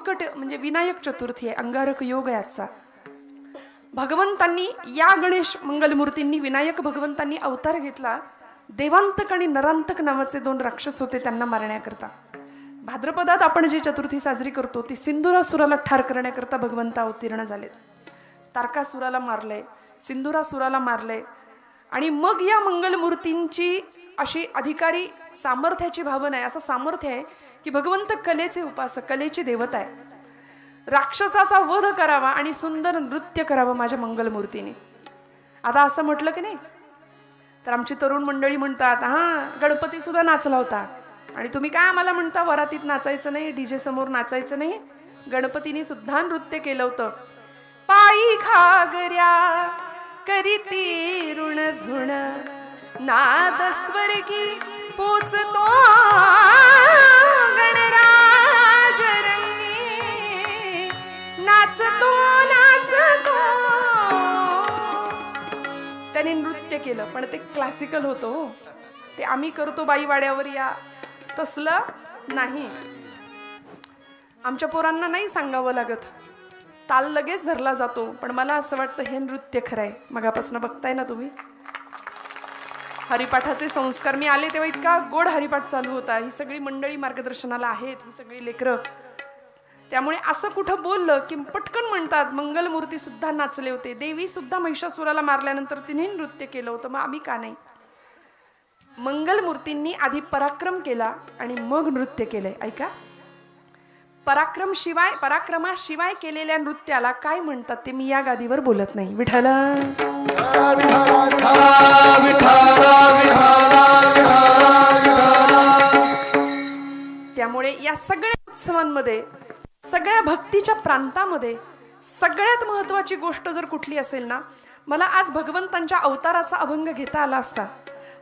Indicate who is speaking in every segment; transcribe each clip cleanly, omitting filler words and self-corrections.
Speaker 1: उत्कट म्हणजे विनायक चतुर्थी आहे, अंगारक योग आहे आजचा. भगवंतांनी या गणेश मंगलमूर्तींनी विनायक भगवंतांनी अवतार घेतला. देवांतक आणि नरांतक नावाचे 2 राक्षस होते, त्यांना मारण्याकरता. भाद्रपदात आपण जी चतुर्थी साजरी करतो ती सिंधुरासुराला ठार करण्याकरता भगवंत अवतीर्ण झालेत. तारकासुराला मारले, सिंधुरासुराला मारले. आणि मग या मंगलमूर्तींची अशी अधिकारी सामर्थ्याची भावना आहे, असं सामर्थ्य आहे की भगवंत कलेचे उपासक, कलेची देवता आहे. राक्षसाचा वध करावा आणि सुंदर नृत्य करावं माझ्या मंगलमूर्तीने. आता असं म्हटलं की नाही तर आमची तरुण मंडळी म्हणतात, हा गणपती सुद्धा नाचला होता आणि तुम्ही काय आम्हाला म्हणता वरातीत नाचायचं नाही, डीजे समोर नाचायचं नाही. गणपतीने सुद्धा नृत्य केलं होतं. पायी घागऱ्या करीती ऋण झुण नाद स्वर्गी पोचतो गणराज रंगी नाचतो नाचतो. त्याने नृत्य केलं पण ते क्लासिकल होतं. ते आम्ही करतो बाईवाड्यावर या तसलं नाही. आमच्या पोरांना नाही सांगावं लागत, ताल लगेच धरला जातो. पण मला असं वाटतं हे नृत्य खरं आहे. मगापासून बघताय ना तुम्ही हरिपाठाचे संस्कार. मी आले तेव्हा इतका गोड हरिपाठ चालू होता. ही सगळी मंडळी मार्गदर्शनाला आहेत, ही सगळी लेकरं. त्यामुळे असं कुठं बोललं की पटकन म्हणतात मंगलमूर्ती सुद्धा नाचले होते, देवी सुद्धा महिषासुराला मारल्यानंतर तिने नृत्य केलं होतं, मग आम्ही का नाही. मंगलमूर्तींनी आधी पराक्रम केला आणि मग नृत्य केलंय. ऐका, पराक्रमाशिवाय केलेल्या नृत्याला काय म्हणतात ते मी या गादीवर बोलत नाही. विठ्ठल त्यामुळे या सगळ्या उत्सवांमध्ये, सगळ्या भक्तीच्या प्रांतामध्ये सगळ्यात महत्वाची गोष्ट जर कुठली असेल ना, मला आज भगवंतांच्या अवताराचा अभंग घेता आला असता.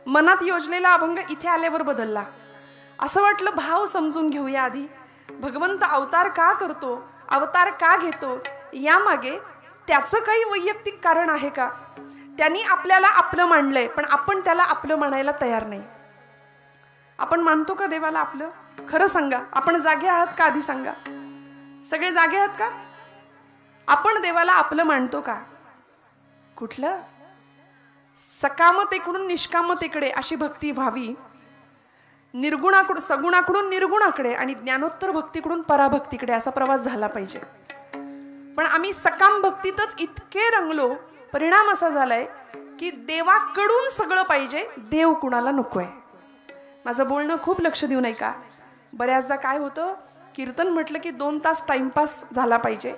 Speaker 1: मनात योजलेला अभंग इथे आल्यावर बदलला. असं वाटलं भाव समजून घेऊया आधी. भगवंत अवतार का करतो, अवतार का घेतो, यामागे त्याचं काही वैयक्तिक कारण आहे का? त्यांनी आपल्याला आपलं मानलंय पण आपण त्याला आपलं म्हणायला तयार नाही. आपण मानतो का देवाला आपलं? खरं सांगा, आपण जागे आहात का? आधी सांगा, सगळे जागे आहात का? आपण देवाला आपलं मानतो का? कुठलं? सकामतेकडून निष्कामतेकडे अशी भक्ती व्हावी, निर्गुणाकडून सगुणाकडून निर्गुणाकडे आणि ज्ञानोत्तर भक्तीकडून पराभक्तीकडे असा प्रवास झाला पाहिजे. पण आम्ही सकाम भक्तीतच इतके रंगलो, परिणाम असा झालाय की देवाकडून सगळं पाहिजे, देव कुणाला नकोय. माझं बोलणं खूप लक्ष देऊ नये का? बऱ्याचदा काय होतं, कीर्तन म्हटलं की 2 तास टाइमपास झाला पाहिजे,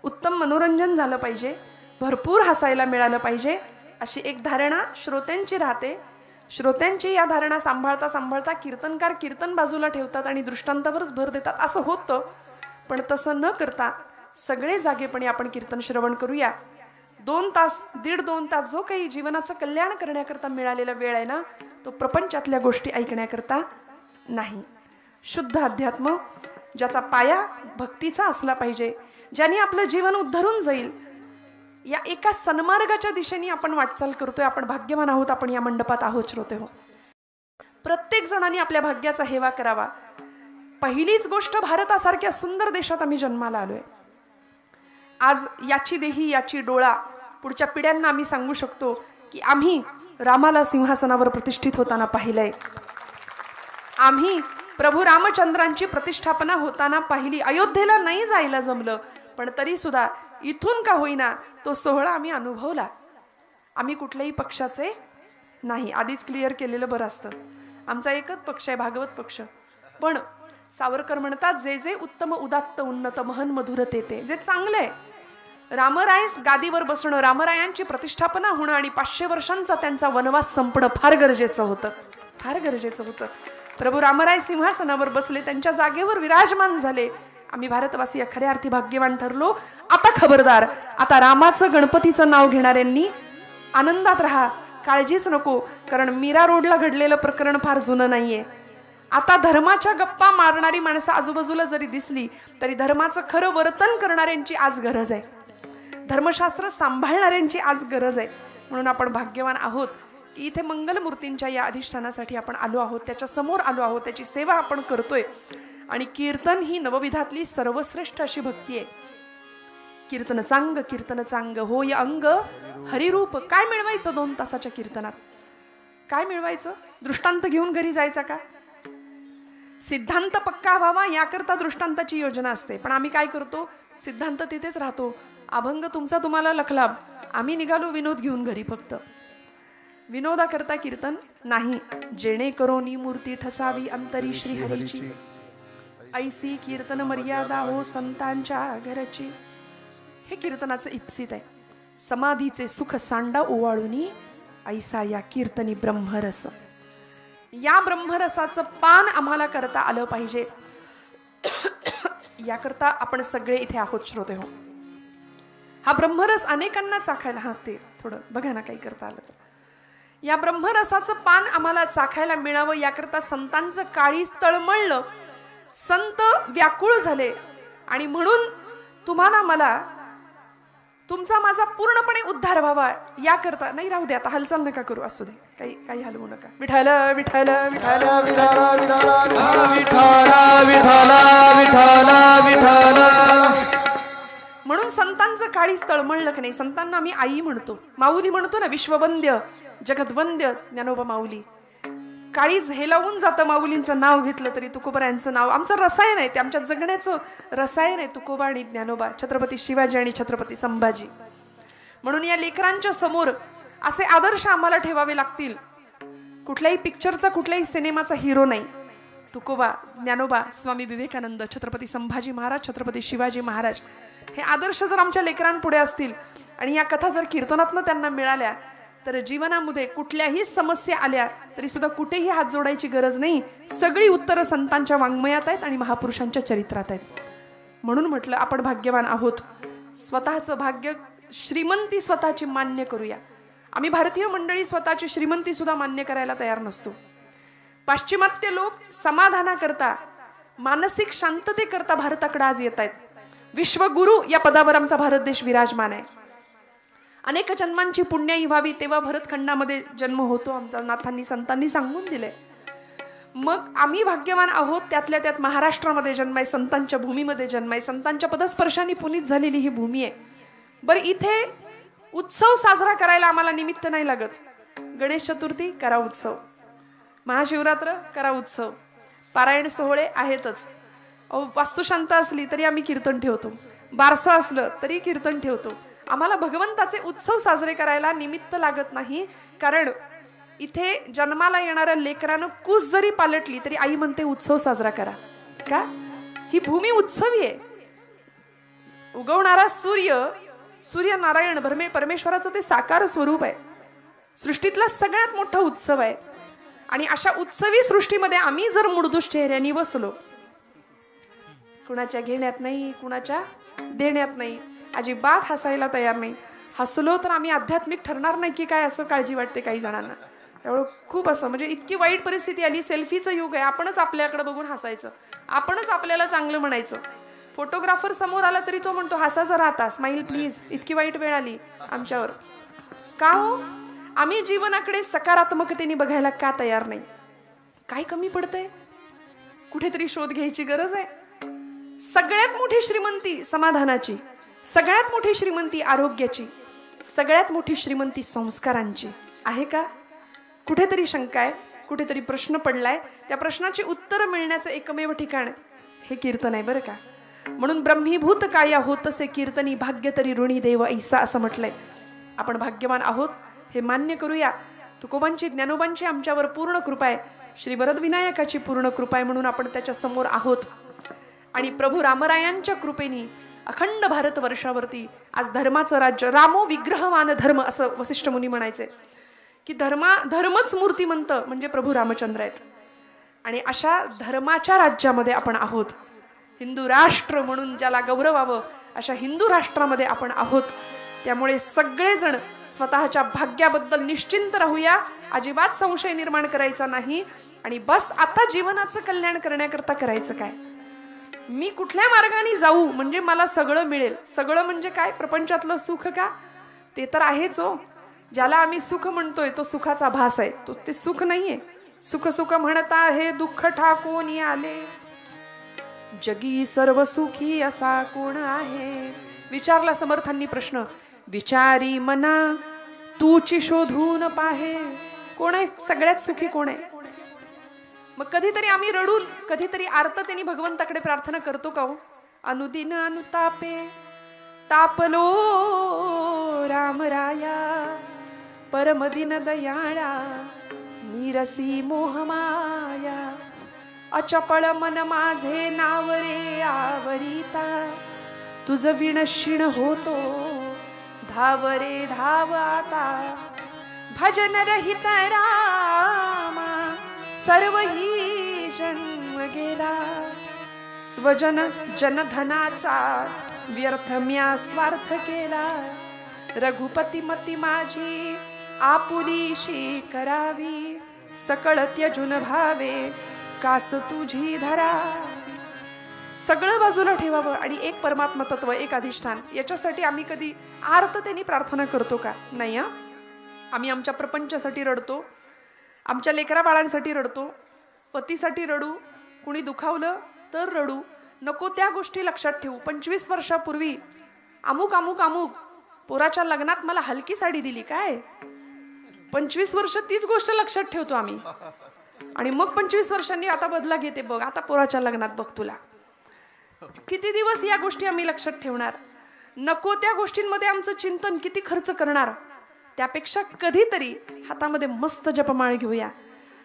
Speaker 1: उत्तम मनोरंजन झालं पाहिजे, भरपूर हसायला मिळालं पाहिजे, अशी एक धारणा श्रोत्यांची राहते. श्रोत्यांची या धारणा सांभाळता सांभाळता कीर्तनकार कीर्तन बाजूला ठेवतात आणि दृष्टांतावरच भर देतात. असं होतं. पण तसं न करता सगळे जागेपणे आपण कीर्तन श्रवण करूया. 2 तास, 1.5-2 तास जो काही जीवनाचं कल्याण करण्याकरता मिळालेला वेळ आहे ना, तो प्रपंचातल्या गोष्टी ऐकण्याकरता नाही. शुद्ध अध्यात्म ज्याचा पाया भक्तीचा असला पाहिजे, ज्याने आपलं जीवन उद्धरून जाईल, या एका सन्मार्गाच्या दिशेने आपण वाटचाल करतोय. आपण भाग्यवान आहोत, आपण या मंडपात आहोत श्रोते हो. प्रत्येक जणांनी आपल्या भाग्याचा हेवा करावा. पहिलीच गोष्ट, भारतासारख्या सुंदर देशात आम्ही जन्माला आलोय. आज याची देही याची डोळा पुढच्या पिढ्यांना आम्ही सांगू शकतो की आम्ही रामाला सिंहासनावर प्रतिष्ठित होताना पाहिलंय, आम्ही प्रभू रामचंद्रांची प्रतिष्ठापना होताना पाहिली. अयोध्येला नाही जायला जमलं पण तरी सुद्धा इथून का होईना तो सोहळा आम्ही अनुभवला. आम्ही कुठल्याही पक्षाचे नाही, आधीच क्लिअर केलेलं बरं असतं. आमचा एकच पक्ष आहे, भागवत पक्ष. पण सावरकर म्हणतात, जे जे उत्तम उदात्त उन्नत महन मधुर तेते, जे चांगलं आहे. रामराय गादीवर बसणं, रामरायांची प्रतिष्ठापना होणं आणि 500 वर्षांचा त्यांचा वनवास संपणं फार गरजेचं होतं, फार गरजेचं होतं. प्रभू रामराय सिंहासनावर बसले, त्यांच्या जागेवर विराजमान झाले. आम्ही भारतवासी खऱ्या अर्थी भाग्यवान ठरलो. आता खबरदार, आता रामाचं गणपतीचं नाव घेणाऱ्यांनी आनंदात राहा, काळजीच नको. कारण मीरा रोडला घडलेलं प्रकरण फार जुनं नाहीये. आता धर्माच्या गप्पा मारणारी माणसं आजूबाजूला जरी दिसली तरी धर्माचं खरं वर्तन करणाऱ्यांची आज गरज आहे, धर्मशास्त्र सांभाळणाऱ्यांची आज गरज आहे. म्हणून आपण भाग्यवान आहोत की इथे मंगलमूर्तींच्या या अधिष्ठानासाठी आपण आलो आहोत, त्याच्या समोर आलो आहोत, त्याची सेवा आपण करतोय. आणि कीर्तन ही नवविधातली सर्वश्रेष्ठ अशी भक्ती आहे. कीर्तन चांग होय अंग हरिरूप. काय मिळवायचं 2 तासाच्या कीर्तनात? काय मिळवायचं? दृष्टांत घेऊन घरी जायचा का? सिद्धांत पक्का व्हावा याकरता दृष्टांताची योजना असते. पण आम्ही काय करतो? सिद्धांत तिथेच राहतो. अभंग तुमचा तुम्हाला लखलाभ, आम्ही निघालो विनोद घेऊन घरी. फक्त विनोदाकरता कीर्तन नाही. जेणेकरून मूर्ती ठसावी अंतरी श्रीहरीची, ऐसी कीर्तन मर्यादा हो संतांच्या घरची. हे कीर्तनाचं इप्सित आहे. समाधीचे सुख सांडा ओवाळूनी, ऐसा या कीर्तनी ब्रह्मरस. या ब्रह्मरसाचं पान आम्हाला करता आलं पाहिजे. याकरता आपण सगळे इथे आहोत श्रोते हो. हा ब्रह्मरस अनेकांना चाखायला, हा ते थोडं बघा ना काही करता आलं तर. या ब्रह्मरसाचं पान आम्हाला चाखायला मिळावं याकरता संतांचं काळीज तळमळलं, संत व्याकुळ झाले. आणि म्हणून तुम्हाला मला तुमचा माझा पूर्णपणे उद्धार व्हावा याकरता. नाही राहू दे आता, हालचाल नका करू, असू दे, काही हलवू नका. विठ्ठल विठ्ठल विठ्ठल म्हणून संतांचं काळीज तळमळलं की नाही. संतांना आम्ही आई म्हणतो, माऊली म्हणतो ना. विश्ववंद्य जगद्वंद्य ज्ञानोबा माऊली. काळीज हेलावून जातं माऊलींचं नाव घेतलं तरी. तुकोबारायांचं नाव आमचं रसायन आहे, ते आमच्या जगण्याचं रसायन आहे. तुकोबा आणि ज्ञानोबा, छत्रपती शिवाजी आणि छत्रपती संभाजी. म्हणून या लेकरांच्या समोर असे आदर्श आम्हाला ठेवावे लागतील. कुठल्याही पिक्चरचा, कुठल्याही सिनेमाचा हिरो नाही. तुकोबा, ज्ञानोबा, स्वामी विवेकानंद, छत्रपती संभाजी महाराज, छत्रपती शिवाजी महाराज, हे आदर्श जर आमच्या लेकरांपुढे असतील आणि या कथा जर कीर्तनातनं त्यांना मिळाल्या तर जीवनामध्ये कुठल्याही समस्या आल्या तरी सुद्धा कुठेही हात जोडायची गरज नाही. सगळी उत्तरं संतांच्या वाङ्मयात आहेत आणि महापुरुषांच्या चरित्रात आहेत. म्हणून म्हटलं आपण भाग्यवान आहोत. स्वतःचं भाग्य, श्रीमंती स्वतःची मान्य करूया. आम्ही भारतीय मंडळी स्वतःची श्रीमंती सुद्धा मान्य करायला तयार नसतो. पाश्चिमात्य लोक समाधानाकरता, मानसिक शांततेकरता भारताकडे आज येत आहेत. विश्वगुरु या पदावर आमचा भारत देश विराजमान आहे. अनेक जन्मांची पुण्याई व्हावी तेव्हा भरतखंडामध्ये जन्म होतो आमचा, नाथांनी संतांनी सांगून दिले. मग आम्ही भाग्यवान आहोत. त्यातल्या त्यात महाराष्ट्रामध्ये जन्म आहे, संतांच्या भूमीमध्ये जन्म आहे, संतांच्या पदस्पर्शाने पुनीत झालेली ही भूमी आहे. बरं, इथे उत्सव साजरा करायला आम्हाला निमित्त नाही लागत. गणेश चतुर्थी करा उत्सव, महाशिवरात्र करा उत्सव, पारायण सोहळे आहेतच. वास्तुशांत असली तरी आम्ही कीर्तन ठेवतो, बारसं असलं तरी कीर्तन ठेवतो. आम्हाला भगवंताचे उत्सव साजरे करायला निमित्त लागत नाही. कारण इथे जन्माला येणाऱ्या लेकरानं कूस जरी पालटली तरी आई म्हणते उत्सव साजरा करा. का? ही भूमी उत्सवी आहे. उगवणारा सूर्य नारायण परमेश्वराचं ते साकार स्वरूप आहे. सृष्टीतला सगळ्यात मोठा उत्सव आहे. आणि अशा उत्सवी सृष्टीमध्ये आम्ही जर मुडदुष्ट चेहऱ्याने बसलो, कुणाच्या घेण्यात नाही, कुणाच्या देण्यात नाही, अजिबात हसायला तयार नाही, हसलो तर आम्ही आध्यात्मिक ठरणार नाही की काय, असं काळजी वाटते काही जणांना. त्यामुळं खूप असं म्हणजे इतकी वाईट परिस्थिती आली. सेल्फीचं युग आहे. आपणच आपल्याकडे बघून हसायचं, आपणच आपल्याला चांगलं म्हणायचं. फोटोग्राफर समोर आला तरी तो म्हणतो हसायचं राहता, स्माईल प्लीज. इतकी वाईट वेळ आली आमच्यावर. का हो? आम्ही जीवनाकडे सकारात्मकतेने बघायला का तयार नाही? काय कमी पडतंय? कुठेतरी शोध घ्यायची गरज आहे. सगळ्यात मोठी श्रीमंती समाधानाची, सगळ्यात मोठी श्रीमंती आरोग्याची, सगळ्यात मोठी श्रीमंती संस्कारांची आहे का? कुठेतरी शंका आहे, कुठेतरी प्रश्न पडलाय. त्या प्रश्नाची उत्तर मिळण्याचं एकमेव ठिकाण हे कीर्तन आहे बरं का. म्हणून ब्रह्मीभूत काया होतसे कीर्तनी, भाग्य तरी ऋणी देव ऐसा, असं म्हटलंय. आपण भाग्यवान आहोत हे मान्य करूया. तुकोबांची, ज्ञानोबांची आमच्यावर पूर्ण कृपा आहे, श्री वरदविनायकाची पूर्ण कृपा आहे. म्हणून आपण त्याच्या समोर आहोत. आणि प्रभू रामरायांच्या कृपेने अखंड भारत वर्षावरती आज धर्माचं राज्य, रामो विग्रहवान धर्म असं वसिष्ठ मुनी म्हणायचे की धर्मच मूर्तिमंत म्हणजे प्रभू रामचंद्र आहेत. आणि अशा धर्माच्या राज्यामध्ये आपण आहोत. हिंदू राष्ट्र म्हणून ज्याला गौरवावं अशा हिंदू राष्ट्रामध्ये आपण आहोत. त्यामुळे सगळेजण स्वतःच्या भाग्याबद्दल निश्चिंत राहूया, अजिबात संशय निर्माण करायचा नाही. आणि बस आता जीवनाचं कल्याण करण्याकरता करायचं काय? मी कुठल्या मार्गाने जाऊ म्हणजे मला सगळं मिळेल? सगळं म्हणजे काय? प्रपंचातलं सुख का? ते तर आहेच हो. ज्याला आम्ही सुख म्हणतोय तो सुखाचा भास आहे, तो ते सुख नाहीये. सुख सुख म्हणता हे दुःख ठाकून आले. जगी सर्व सुखी असा कोण आहे. विचारला समर्थांनी प्रश्न, विचारी मना तूची शोधून पाहे. कोण आहे सगळ्यात सुखी, कोण आहे? मग कधीतरी आम्ही रडून, कधीतरी आर्ततेने भगवंताकडे प्रार्थना करतो का हो? अनुदिन अनुतापे तापलो रामराया, परमदिन दयाळा निरसी मोहमाया. अचपळ मन माझे नाव रे आवरिता, तुझ विणशिण होतो धाव रे धाव आता. भजन रहित रामा सर्व ही जन्म गेला, स्वजन जनधनाचा व्यर्थ म्या स्वार्थ केला. रघुपती मती माझी आपुलीशी करावी, सकळ त्यजून भावे कास तुझी धरा. सगळं बाजूला ठेवावं आणि एक परमात्मा तत्व, एक अधिष्ठान, याच्यासाठी आम्ही कधी आर्ततेने प्रार्थना करतो का? नाही. आम्ही आमच्या प्रपंचासाठी रडतो, आमच्या लेकरा बाळांसाठी रडतो, पतीसाठी रडू, कुणी दुखावलं तर रडू. नको त्या गोष्टी लक्षात ठेवू. 25 वर्षापूर्वी अमुक अमुक अमुक पोराच्या लग्नात मला हलकी साडी दिली, काय 25 वर्ष तीच गोष्ट लक्षात ठेवतो आम्ही. आणि मग 25 वर्षांनी आता बदला घेते, बघ आता पोराच्या लग्नात बघ तुला. किती दिवस या गोष्टी आम्ही लक्षात ठेवणार? नको त्या गोष्टींमध्ये आमचं चिंतन किती खर्च करणार? त्यापेक्षा कधीतरी हातामध्ये मस्त जपमाळ घेऊया.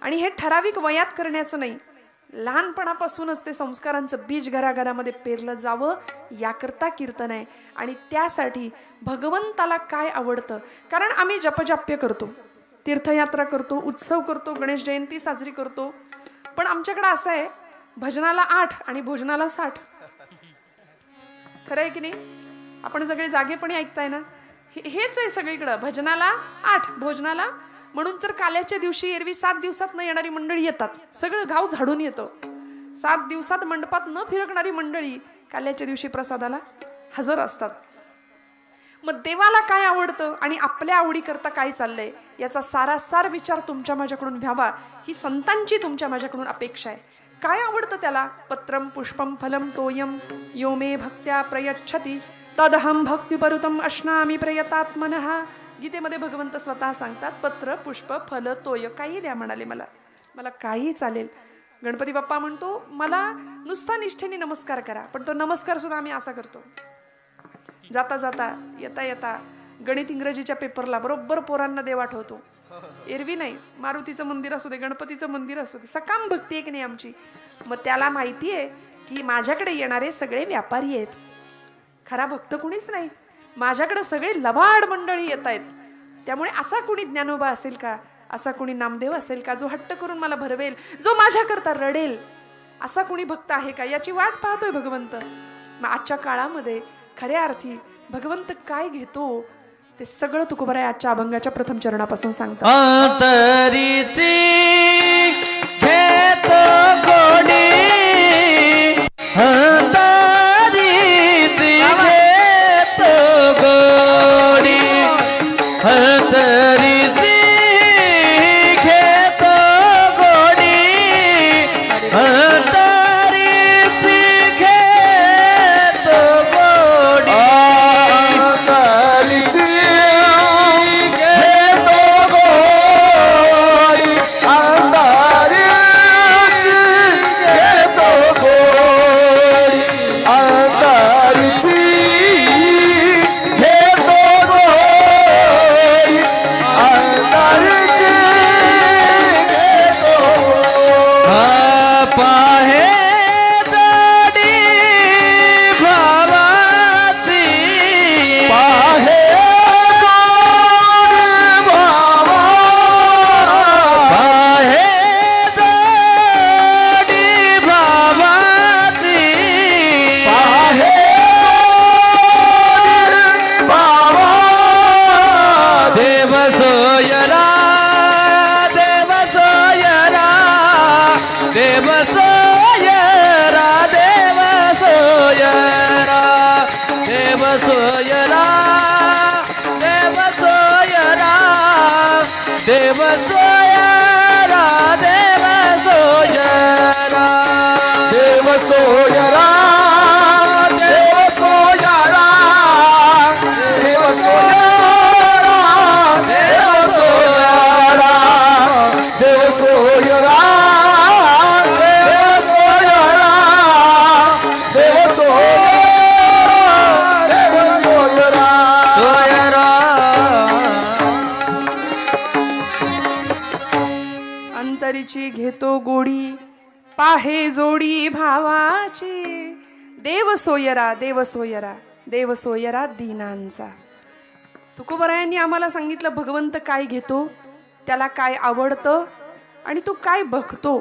Speaker 1: आणि हे ठराविक वयात करण्याचं नाही, लहानपणापासूनच ते संस्कारांचं बीज घराघरामध्ये पेरलं जावं, याकरता कीर्तन आहे. आणि त्यासाठी भगवंताला काय आवडतं, कारण आम्ही जपजाप्य करतो, तीर्थयात्रा करतो, उत्सव करतो, गणेश जयंती साजरी करतो, पण आमच्याकडे असं आहे, भजनाला 8 आणि भोजनाला 60. खरं आहे की नाही? आपण सगळे जागेपणे ऐकताय ना? हेच आहे सगळीकडं, भजनाला 8 भोजनाला. म्हणून तर काल्याच्या दिवशी एरवी 7 दिवसात न येणारी मंडळी येतात, सगळं गाव झाडून येतं. 7 दिवसात मंडपात न फिरकणारी मंडळी काल्याच्या दिवशी प्रसादाला हजर असतात. मग देवाला काय आवडतं आणि आपल्या आवडीकरता काय चाललंय, याचा सारासार विचार तुमच्या माझ्याकडून व्हावा, ही संतांची तुमच्या माझ्याकडून अपेक्षा आहे. काय आवडतं त्याला? पत्रम पुष्पम फलम तोयम यो मे भक्त्या प्रयच्छति तदहम भक्तिपरुतम अश्नामी प्रयतात्मनः. गीतेमध्ये भगवंत स्वतः सांगतात, पत्र पुष्प फल तोय, काही द्या म्हणाले, मला मला काही चालेल. गणपती बाप्पा म्हणतो, मला नुसता निष्ठेने नमस्कार करा. पण तो नमस्कार सुद्धा आम्ही असा करतो, जाता जाता येता येता गणित इंग्रजीच्या पेपरला बरोबर पोरांना देव आठवतो. एरवी नाही, मारुतीचं मंदिर असू दे, गणपतीचं मंदिर असू दे, सकाम भक्ती आहे की नाही आमची. मग त्याला माहिती आहे की माझ्याकडे येणारे सगळे व्यापारी आहेत, खरा भक्त कुणीच नाही. माझ्याकडे सगळे लबाड मंडळी येत आहेत. त्यामुळे असा कुणी ज्ञानोबा असेल का, असा कुणी नामदेव असेल का, जो हट्ट करून मला भरवेल, जो माझ्याकरता रडेल, असा कुणी भक्त आहे का, याची वाट पाहतोय भगवंत. मग आजच्या काळामध्ये खऱ्या अर्थी भगवंत काय घेतो ते सगळं तुकोबराय आजच्या अभंगाच्या प्रथम चरणापासून सांगतात.
Speaker 2: देव सोयरा देव सोयरा देव सोयरा देव सोयरा देव सोयरा देव सोयरा देव सोयरा देव सोयरा सोयरा
Speaker 1: अंतरीची घेतो गोडी पाहे जोडी भावाची देव सोयरा देव सोयरा देव सोयरा दीनांचा. तुकोबरायांनी आम्हाला सांगितलं भगवंत काय घेतो, त्याला काय आवडतं आणि तू काय बघतो.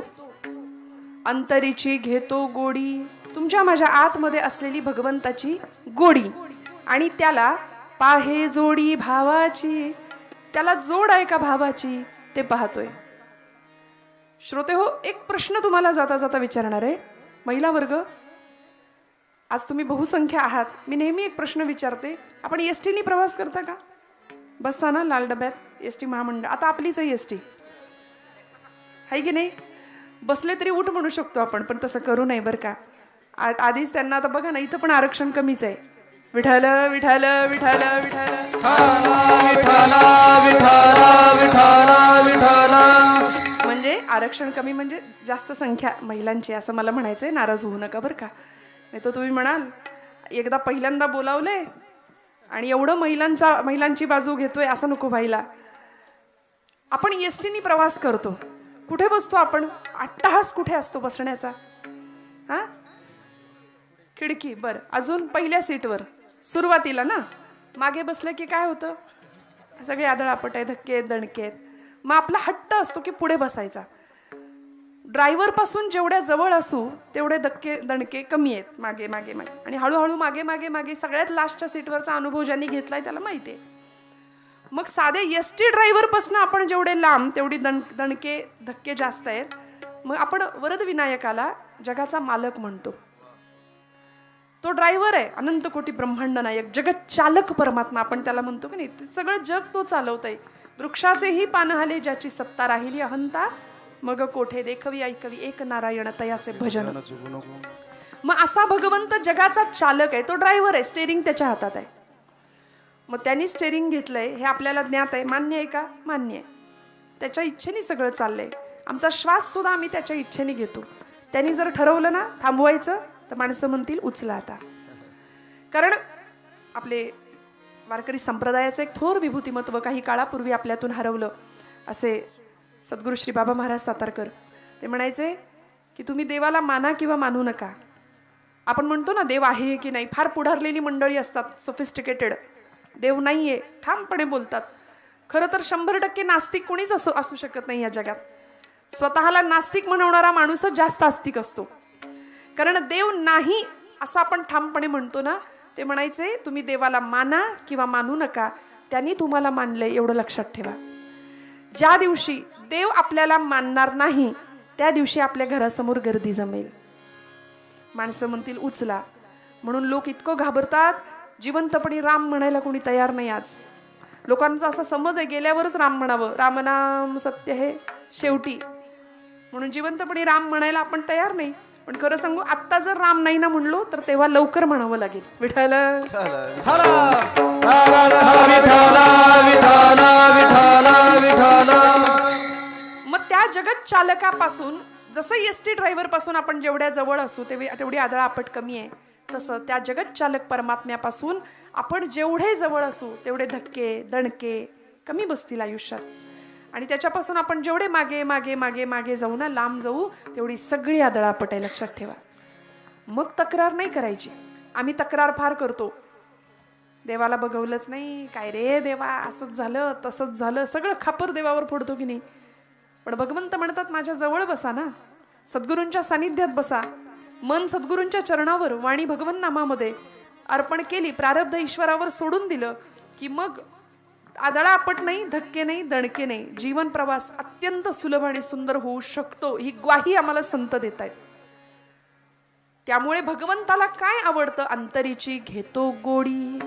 Speaker 1: अंतरीची घेतो गोडी, तुमच्या माझ्या आतमध्ये असलेली भगवंताची गोडी, आणि त्याला पाहे जोडी भावाची, त्याला जोड आहे का भावाची ते पाहतोय. श्रोते हो, एक प्रश्न तुम्हाला जाता जाता विचारणार आहे. महिला वर्ग, आज तुम्ही बहुसंख्य आहात. मी नेहमी एक प्रश्न विचारते, आपण एसटीने प्रवास करता का? बसता ना लाल डब्यात, एसटी महामंडळ. आता आपलीच आहे एसटी, आहे की नाही? बसले तरी उठ म्हणू शकतो आपण, पण तसं करू नये बरं का. आधीच त्यांना, आता बघा ना, इथं पण आरक्षण कमीच आहे. विठ्ठल विठ्ठल विठ्ठल विठ्ठल म्हणजे आरक्षण कमी म्हणजे जास्त संख्या महिलांची, असं मला म्हणायचंय. नाराज होऊ नका बरं का, नाही तर तुम्ही म्हणाल एकदा पहिल्यांदा बोलावले आणि एवढं महिलांची बाजू घेतोय, असं नको व्हायला. आपण एसटीने प्रवास करतो, कुठे बसतो आपण? अट्टहास कुठे असतो बसण्याचा? हा, खिडकी. बरं, अजून पहिल्या सीटवर सुरुवातीला ना. मागे बसलं की काय होतं? सगळे आदळापट आहे, धक्के दणके आहेत. मग आपला हट्ट असतो की पुढे बसायचा. ड्रायव्हर पासून जेवढ्या जवळ असू तेवढे धक्के दणके कमी आहेत, मागे मागे मागे. आणि हळूहळू मागे मागे मागे सगळ्यात लास्टच्या सीटवरचा अनुभव ज्यांनी घेतलाय त्याला माहिती आहे. मग साधे एसटी ड्रायव्हर पासून आपण जेवढे लांब तेवढी दणके धक्के जास्त आहेत. मग आपण वरद विनायकाला जगाचा मालक म्हणतो. तो ड्रायव्हर आहे, अनंत कोटी ब्रह्मांड नायक, जगत चालक परमात्मा आपण त्याला म्हणतो की नाही. सगळं जग तो चालवतोय. वृक्षाचेही पान हाले ज्याची सत्ता राहिली अहंता, मग कोठे देखवी ऐकवी एक नारायण तयाचे भजन. मग असा भगवंत जगाचा चालक आहे, तो ड्रायव्हर आहे, स्टेरिंग त्याच्या हातात आहे. मग त्यांनी स्टेरिंग घेतलंय हे आपल्याला ज्ञात आहे. मान्य आहे का? मान्य आहे. त्याच्या इच्छेने सगळं चाललंय. आमचा श्वास सुद्धा आम्ही त्याच्या इच्छेने घेतो. त्यांनी जर ठरवलं ना थांबवायचं, तर माणसं म्हणतील उचला आता. कारण आपले वारकरी संप्रदायाचं एक थोर विभूतिमत्व काही काळापूर्वी आपल्यातून हरवलं. असे सद्गुरू श्री बाबा महाराज सातारकर ते म्हणायचे की तुम्ही देवाला माना किंवा मानू नका. आपण म्हणतो ना देव आहे की नाही, फार पुढारलेली मंडळी असतात, सोफिस्टिकेटेड. देव नाहीये ठामपणे बोलतात. खरं तर 100% नास्तिक कोणीच असू शकत नाही या जगात. स्वतःला नास्तिक म्हणवणारा माणूसच जास्त आस्तिक असतो. कारण देव नाही असं आपण ठामपणे म्हणतो ना. ते म्हणायचे तुम्ही देवाला माना किंवा मानू नका, त्यांनी तुम्हाला मानलंय एवढं लक्षात ठेवा. ज्या दिवशी देव आपल्याला मानणार नाही त्या दिवशी आपल्या घरासमोर गर्दी जमेल. माणसं म्हणतील उचला, म्हणून लोक इतकं घाबरतात. जिवंतपणी राम म्हणायला कोणी तयार नाही. आज लोकांचा असा समज आहे गेल्यावरच राम म्हणावं, रामनाम सत्य हे शेवटी, म्हणून जिवंतपणी राम म्हणायला आपण तयार नाही. पण खरं सांगू, आत्ता जर राम नाही ना म्हणलो तर तेव्हा लवकर म्हणावं लागेल विठ्ठल. मग त्या जगत चालकापासून, जसं एसटी ड्रायव्हर पासून आपण जेवढ्या जवळ असू तेवढी आदळ आपट कमी आहे, तसं त्या जगत चालक परमात्म्यापासून आपण जेवढे जवळ असू तेवढे धक्के दणके कमी बसतील आयुष्यात. आणि त्याच्यापासून आपण जेवढे मागे मागे मागे मागे जाऊ ना, लांब जाऊ, तेवढी सगळी आदळापट आहे, लक्षात ठेवा. मग तक्रार नाही करायची. आम्ही तक्रार फार करतो, देवाला बघवलंच नाही, काय रे देवा असंच झालं तसंच झालं, सगळं खापर देवावर फोडतो की नाही. पण भगवंत म्हणतात माझ्या जवळ बसा ना, सद्गुरूंच्या सानिध्यात बसा. मन सद्गुरूंच्या चरणावर, वाणी भगवंत नामामध्ये अर्पण केली, प्रारब्ध ईश्वरावर सोडून दिलं की मग आदळा आपट नाही, धक्के नाही, दणके नाही, जीवन प्रवास अत्यंत सुलभ आणि सुंदर होऊ शकतो. ही ग्वाही आम्हाला संत देत आहेत. त्यामुळे भगवंताला काय आवडतं? अंतरीची घेतो गोडी.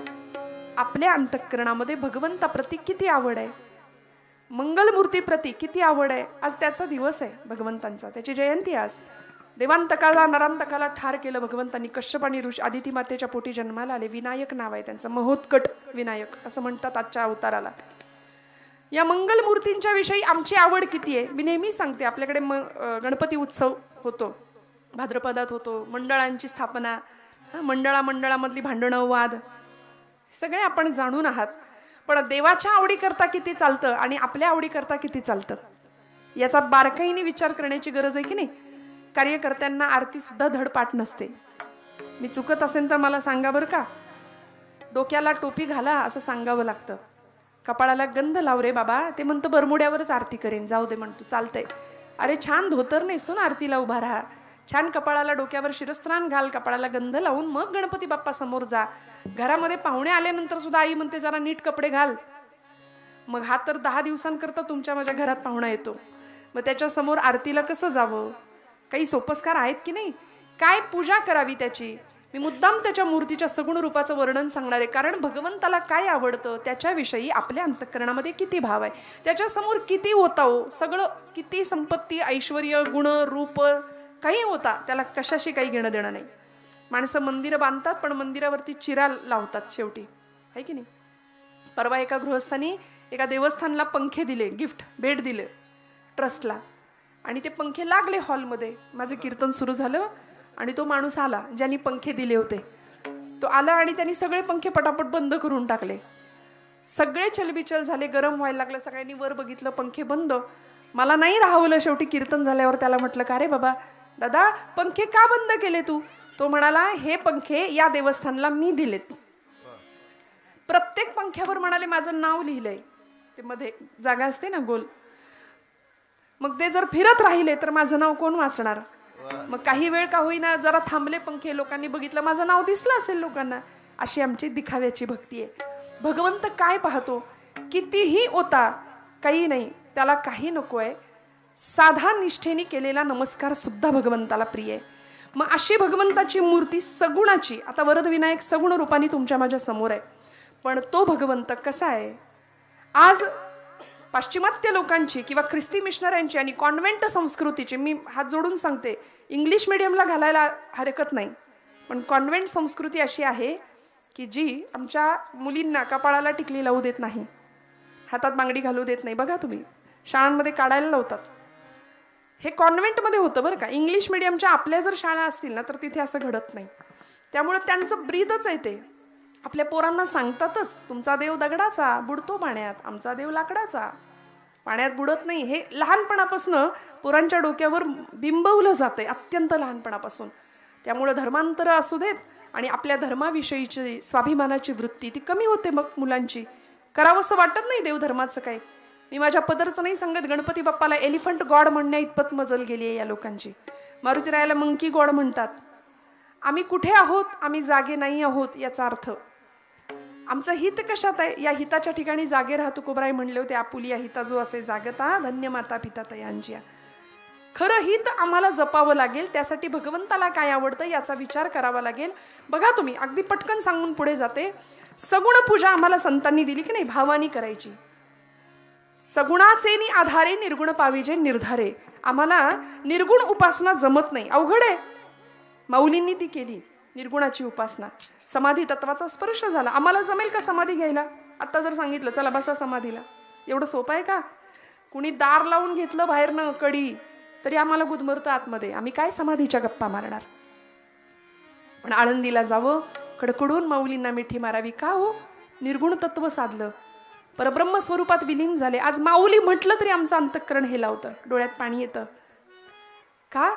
Speaker 1: आपल्या अंतःकरणामध्ये भगवंताप्रती किती आवड आहे, मंगलमूर्ती प्रती किती आवड आहे. आज त्याचा दिवस आहे भगवंतांचा, त्याची जयंती आज. देवांतकाला नरांतकाला ठार केलं भगवंतांनी. कश्यप आणि ऋषी आदिती मातेच्या पोटी जन्माला आले. विनायक नाव आहे त्यांचं, महोत्कट विनायक असं म्हणतात आजच्या अवताराला. या मंगल मूर्तींच्या विषयी आमची आवड किती आहे. मी नेहमी सांगते, आपल्याकडे गणपती उत्सव होतो, भाद्रपदात होतो, मंडळांची स्थापना, मंडळामधली भांडणं वाद सगळे आपण जाणून आहात. पण देवाच्या आवडीकरता किती चालतं आणि आपल्या आवडीकरता किती चालतं याचा बारकाईने विचार करण्याची गरज आहे की नाही. कार्यकर्त्यांना आरती सुद्धा धडपाठ नसते. मी चुकत असेल तर मला सांगा बरं का. डोक्याला टोपी घाला असं सांगावं लागतं. कपाळाला गंध लाव रे बाबा, ते म्हणतं बरमुड्यावरच आरती करेन, जाऊ दे म्हणतो, चालतंय. अरे छान धोतर नेसून आरतीला उभा राहा, छान कपाळाला डोक्यावर शिरस्त्राण घाल, कपाळाला गंध लावून मग गणपती बाप्पा समोर जा. घरामध्ये पाहुणे आल्यानंतर सुद्धा आई म्हणते जरा नीट कपडे घाल. मग हा तर 10 दिवसांकरता तुमच्या माझ्या घरात पाहुणा येतो, मग त्याच्या समोर आरतीला कसं जावं. काही सोपस्कार आहेत की नाही. काय पूजा करावी त्याची. मी मुद्दाम त्याच्या मूर्तीच्या सगुण रूपाचं वर्णन सांगणार आहे, कारण भगवंताला काय आवडतं त्याच्याविषयी आपल्या अंतःकरणामध्ये किती भाव आहे, त्याच्या समोर किती होता हो. सगळं किती संपत्ती ऐश्वर्य गुण रूप काही होता, त्याला कशाशी काही घेणं देणं नाही. माणसं मंदिरं बांधतात पण मंदिरावरती चिरा लावतात शेवटी, आहे की नाही. परवा एका गृहस्थांनी एका देवस्थानला पंखे दिले, गिफ्ट भेट दिले ट्रस्टला, आणि ते पंखे लागले हॉलमध्ये. माझं कीर्तन सुरू झालं आणि तो माणूस आला ज्यांनी पंखे दिले होते. तो आला आणि त्यांनी सगळे पंखे पटापट बंद करून टाकले. सगळे चलबिचल झाले, गरम व्हायला लागलं. सगळ्यांनी वर बघितलं, पंखे बंद. मला नाही राहवलं. शेवटी कीर्तन झाल्यावर त्याला म्हटलं, का रे बाबा दादा पंखे का बंद केले तू. तो म्हणाला, हे पंखे या देवस्थानला मी दिलेत. प्रत्येक पंख्यावर म्हणाले माझं नाव लिहिलंय. ते मध्ये जागा असते ना गोल, मग ते जर फिरत राहिले तर माझं नाव कोण वाचणार. मग काही वेळ का होईना जरा थांबले पंखे, लोकांनी बघितलं, माझं नाव दिसलं असेल लोकांना. अशी आमची दिखाव्याची भक्ती आहे. भगवंत काय पाहतो, कितीही ओता काही नाही, त्याला काही नकोय. साधा निष्ठेने केलेला नमस्कार सुद्धा भगवंताला प्रिय आहे. मग अशी भगवंताची मूर्ती सगुणाची, आता वरद विनायक सगुण रूपाने तुमच्या माझ्या समोर आहे. पण तो भगवंत कसा आहे. आज पाश्चिमात्य लोकांची किंवा ख्रिस्ती मिशनऱ्यांची आणि कॉन्व्हेंट संस्कृतीची, मी हात जोडून सांगते, इंग्लिश मिडियमला घालायला हरकत नाही, पण कॉन्व्हेंट संस्कृती अशी आहे की जी आमच्या मुलींना कपाळाला टिकली लावू देत नाही, हातात बांगडी घालू देत नाही. बघा तुम्ही, शाळांमध्ये काढायला लावतात. हे कॉन्व्हेंटमध्ये होतं बरं का. इंग्लिश मिडियमच्या आपल्या जर शाळा असतील ना तर तिथे असं घडत नाही. त्यामुळे त्यांचं ब्रीदच आहे ते. आपल्या पोरांना सांगतातच, तुमचा देव दगडाचा बुडतो पाण्यात, आमचा देव लाकडाचा पाण्यात बुडत नाही. हे लहानपणापासून पोरांच्या डोक्यावर बिंबवलं जातंय, अत्यंत लहानपणापासून. त्यामुळे धर्मांतर असू देत आणि आपल्या धर्माविषयीची स्वाभिमानाची वृत्ती ती कमी होते. मग मुलांची करावंसं वाटत नाही देवधर्माचं काय. मी माझ्या पदरचं नाही सांगत, गणपती बाप्पाला एलिफंट गॉड म्हणण्या इतपत मजल गेली आहे या लोकांची. मारुतीरायाला मंकी गॉड म्हणतात. आम्ही कुठे आहोत, आम्ही जागे नाही आहोत याचा अर्थ. आमचं हित कशात आहे, या हिताच्या ठिकाणी जागे राहा. तुकोबराय म्हणले होते, आपुलिया हिता जो असे जागता धन्य माता पिता तयांची. खरं हित आम्हाला जपावं लागेल. त्यासाठी भगवंताला काय आवडतं याचा विचार करावा लागेल. बघा तुम्ही, अगदी पटकन सांगून पुढे जाते. सगुण पूजा आम्हाला संतांनी दिली की नाही, भावानी करायची. सगुणाचे आधारे निर्गुण पाविजे निर्धारे. आम्हाला निर्गुण उपासना जमत नाही, अवघड आहे. माऊलींनी ती केली निर्गुणाची उपासना. समाधी तत्वाचा स्पर्श झाला. आम्हाला जमेल का समाधी घ्यायला. आता जर सांगितलं चला बसा समाधीला, एवढं सोपं आहे का. कुणी दार लावून घेतलं बाहेरनं कडी तरी आम्हाला गुदमरतं आतमध्ये. आम्ही काय समाधीच्या गप्पा मारणार. पण आळंदीला जावं, कडकडून माऊलींना मिठी मारावी. का हो, निर्गुण तत्व साधलं, परब्रह्म स्वरूपात विलीन झाले. आज माऊली म्हटलं तरी आमचं अंतःकरण हे लावतं, डोळ्यात पाणी येतं. का,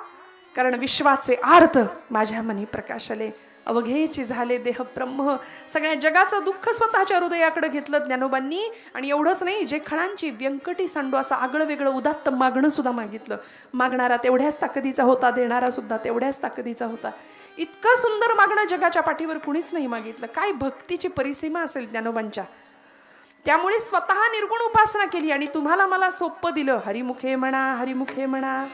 Speaker 1: कारण विश्वाचे आर्त माझ्या मनी प्रकाशले, अवघेची झाले देह ब्रह्म. सगळ्या जगाचं दुःख स्वतःच्या हृदयाकडे घेतलं ज्ञानोबांनी. आणि एवढंच नाही, जे खणांची व्यंकटी सांडू असं आगळं वेगळं उदात्त मागणं सुद्धा मागितलं. मागणारा तेवढ्याच ताकदीचा होता, देणारा सुद्धा तेवढ्याच ताकदीचा होता. इतकं सुंदर मागणं जगाच्या पाठीवर कुणीच नाही मागितलं. काय भक्तीची परिसीमा असेल ज्ञानोबांच्या. त्यामुळे स्वतः निर्गुण उपासना केली आणि तुम्हाला मला सोपं दिलं. हरिमुखे म्हणा, हरिमुखे म्हणा,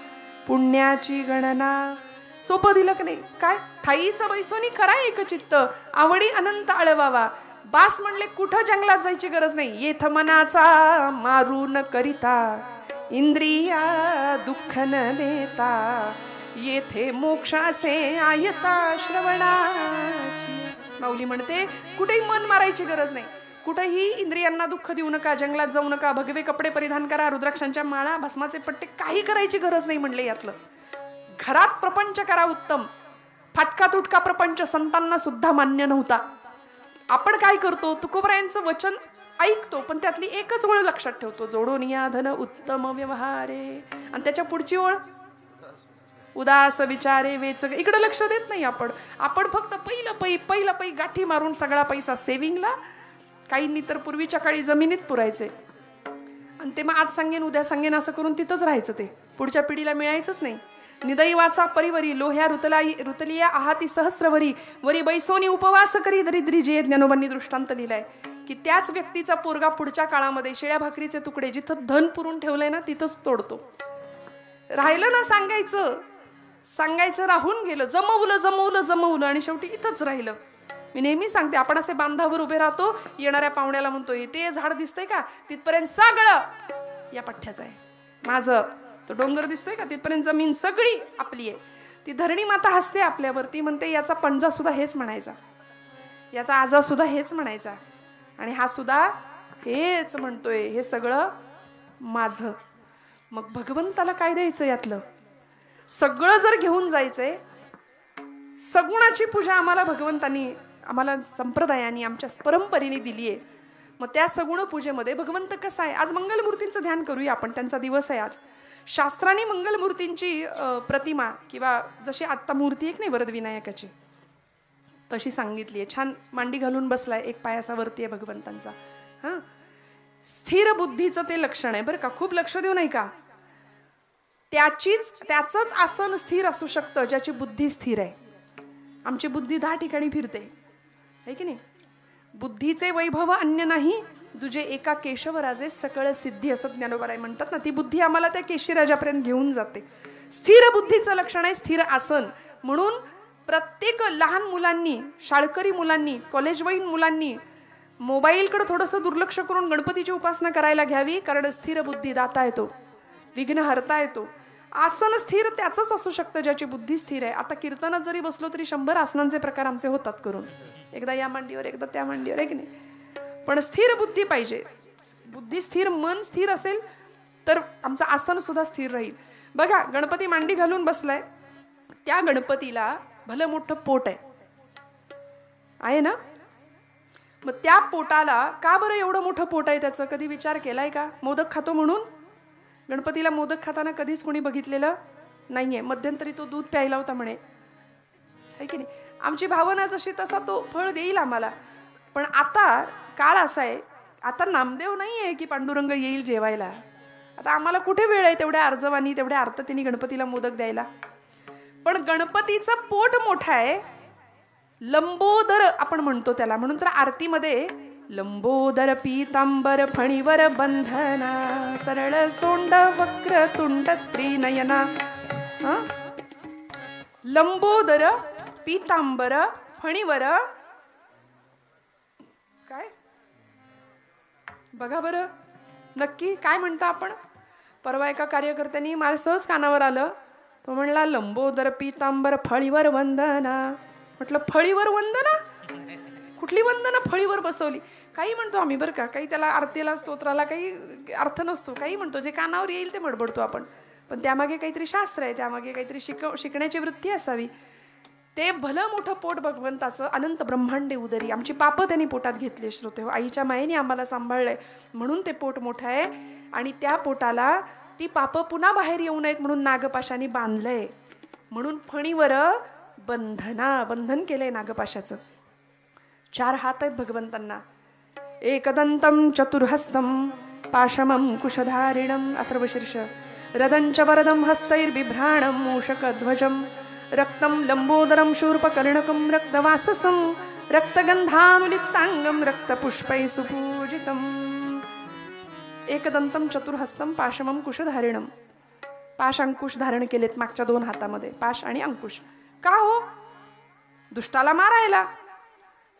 Speaker 1: पुण्याची गणना. सोपं दिलं की नाही. काय ठाईचं बैसोनी खरा एकचित्त, आवडी अनंत आळवावा. बास म्हणले, कुठं जंगलात जायची गरज नाही. येथ मनाचा मारू न करिता, इंद्रिया दुःख न देता. येथे मोक्षासे आयता श्रवणाची. माऊली म्हणते कुठेही मन मारायची गरज नाही, कुठेही इंद्रियांना दुःख देऊ नका, जंगलात जाऊ नका, भगवे कपडे परिधान करा, रुद्राक्षांच्या माळा, भस्माचे पट्टे, काही करायची गरज नाही म्हणले. यातलं घरात प्रपंच करा उत्तम. फाटका तुटका प्रपंच संतांना सुद्धा मान्य नव्हता. आपण काय करतो, तुकोबरायांचं वचन ऐकतो पण त्यातली एकच ओळ लक्षात ठेवतो, जोडून या धन उत्तम व्यवहारे, आणि त्याच्या पुढची ओळ उदास विचारे वेच. इकडे लक्ष देत नाही आपण. आपण फक्त पहिलं पै गाठी मारून सगळा पैसा सेव्हिंगला, काहींनी तर पूर्वीच्या काळी जमिनीत पुरायचे, आणि ते मग आज सांगेन उद्या सांगेन असं करून तिथंच राहायचं, ते पुढच्या पिढीला मिळायचंच नाही. निदैवाचा परिवरी लोह्या रुतलिया आहाती सहस्रवरी, वरी बैसोनी उपवास करी दरिद्री जे. ज्ञानोबांनी दृष्टांत लिहिलाय की त्याच व्यक्तीचा पोरगा पुढच्या काळामध्ये शेळ्या भाकरीचे तुकडे जिथं धन पुरून ठेवलंय ना तिथंच तोडतो. राहिलं ना सांगायचं राहून गेलं, जमवलं आणि शेवटी इथंच राहिलं. मी नेहमी सांगते, आपण असे बांधावर उभे राहतो, येणाऱ्या पाहुण्याला म्हणतोय ते झाड दिसतंय का, तिथपर्यंत सगळं या पठ्ठ्याचं आहे माझं. तो डोंगर दिसतोय का, तिथपर्यंत जमीन सगळी आपली आहे. ती धरणी माता हसते आपल्यावरती, म्हणते याचा पंजा सुद्धा हेच म्हणायचा, याचा आजा सुद्धा हेच म्हणायचा, आणि हा सुद्धा हेच म्हणतोय, हे सगळं माझं. मग भगवंताला काय द्यायचं यातलं? सगळं जर घेऊन जायचंय, सगुणाची पूजा आम्हाला भगवंतांनी, आम्हाला संप्रदायाने, आमच्या परंपरेने दिली आहे. मग त्या सगुण पूजेमध्ये भगवंत कसा आहे? आज मंगलमूर्तींचं ध्यान करूया आपण, त्यांचा दिवस आहे आज. शास्त्राने मंगलमूर्तींची प्रतिमा किंवा जशी आत्ता मूर्ती एक नाही वरदविनायकाची, तशी सांगितली आहे. छान मांडी घालून बसलाय, एक पाय असा वरती आहे भगवंतांचा. हां, स्थिर बुद्धीचं ते लक्षण आहे बरं का, खूप लक्ष देऊ नाही का. त्याचंच आसन स्थिर असू शकतं ज्याची बुद्धी स्थिर आहे. आमची बुद्धी 10 ठिकाणी फिरते, है की नाही. बुद्धीचे वैभव अन्य नाही, तुझे एका केशवराजे सकळ सिद्धी, असं ज्ञानोबाराय म्हणतात ना. ती बुद्धी आम्हाला त्या केशीराजापर्यंत घेऊन जाते. स्थिर बुद्धीचं लक्षण आहे स्थिर आसन. म्हणून प्रत्येक लहान मुलांनी, शाळकरी मुलांनी, कॉलेजवयीन मुलांनी मोबाईलकडे थोडंसं दुर्लक्ष करून गणपतीची उपासना करायला घ्यावी, कारण स्थिर बुद्धी दाता येतो, विघ्न हरता येतो. आसन स्थिर त्याचंच असू शकतं ज्याची बुद्धी स्थिर आहे. आता कीर्तनात जरी बसलो तरी 100 आसनांचे प्रकार आमचे होतात करून, एकदा या मांडीवर एकदा त्या मांडीवर, आहे की नाही. पण स्थिर बुद्धी पाहिजे. बुद्धी स्थिर, मन स्थिर असेल तर आमचं आसन सुद्धा स्थिर राहील. बघा, गणपती मांडी घालून बसलाय, त्या गणपतीला भलं मोठं पोट आहे ना. मग त्या पोटाला का बरं एवढं मोठं पोट आहे त्याचं, कधी विचार केलाय का? मोदक खातो म्हणून. गणपतीला मोदक खाताना कधीच कोणी बघितलेलं नाहीये. मध्यंतरी तो दूध प्यायला होता म्हणे, है की नाही. आमची भावना जशी तसा तो फळ देईल आम्हाला. पण आता काळ असा आहे, आता नामदेव नाही आहे की पांडुरंग येईल जेवायला. आता आम्हाला कुठे वेळ आहे तेवढ्या अर्जवानी, तेवढ्या आर्ततेने गणपतीला मोदक द्यायला. पण गणपतीचं पोट मोठं आहे, लंबोदर आपण म्हणतो त्याला. म्हणून तर आरतीमध्ये लंबोदर पीतांबर फणीवर बंधना, सरळ सोंड वक्र तुंड त्रिनयना. लंबोदर पीतांबर फणीवर, काय बघा बरं नक्की काय म्हणता आपण. परवा एका कार्यकर्त्यांनी मला सहज कानावर आलं, तो म्हणला लंबोदर पीतांबर फळीवर वंदना. म्हटलं फळीवर वंदना, कुठली वंदना फळीवर बसवली? काही म्हणतो आम्ही बरं का, काही त्याला आरतीला स्तोत्राला काही अर्थ नसतो, काही म्हणतो जे कानावर येईल ते बडबडतो आपण. पण त्यामागे काहीतरी शास्त्र आहे, त्यामागे काहीतरी शिकण्याची वृत्ती असावी. ते भलं मोठं पोट भगवंताचं, अनंत ब्रह्मांडे उदरी. आमची पापं त्यांनी पोटात घेतली श्रोते हो, आईच्या मायेने आम्हाला सांभाळलंय म्हणून ते पोट मोठं आहे. आणि त्या पोटाला ती पापं पुन्हा बाहेर येऊ नयेत म्हणून नागपाशाने बांधलंय. म्हणून फणीवर बंधना, बंधन केलंय नागपाशाचं. 4 हात आहेत भगवंतांना. एकदंतं चतुर्हस्तं पाशमं कुशधारिणं अथर्वशीर्ष, रदंच वरदं हस्तैर्बिभ्राणं मूषकध्वजं, रक्तं लंबोदरं शूर्पकर्णकं रक्तवाससं, रक्तगंधानुलिप्तांगं रक्तपुष्पैः सुपूजितम्. एकदंतं चतुर्हस्तं पाशमं कुशधारिणं. पाश अंकुश धारण केलेत मागच्या 2 हातामध्ये, पाश आणि अंकुश. का हो? दुष्टाला मारायला.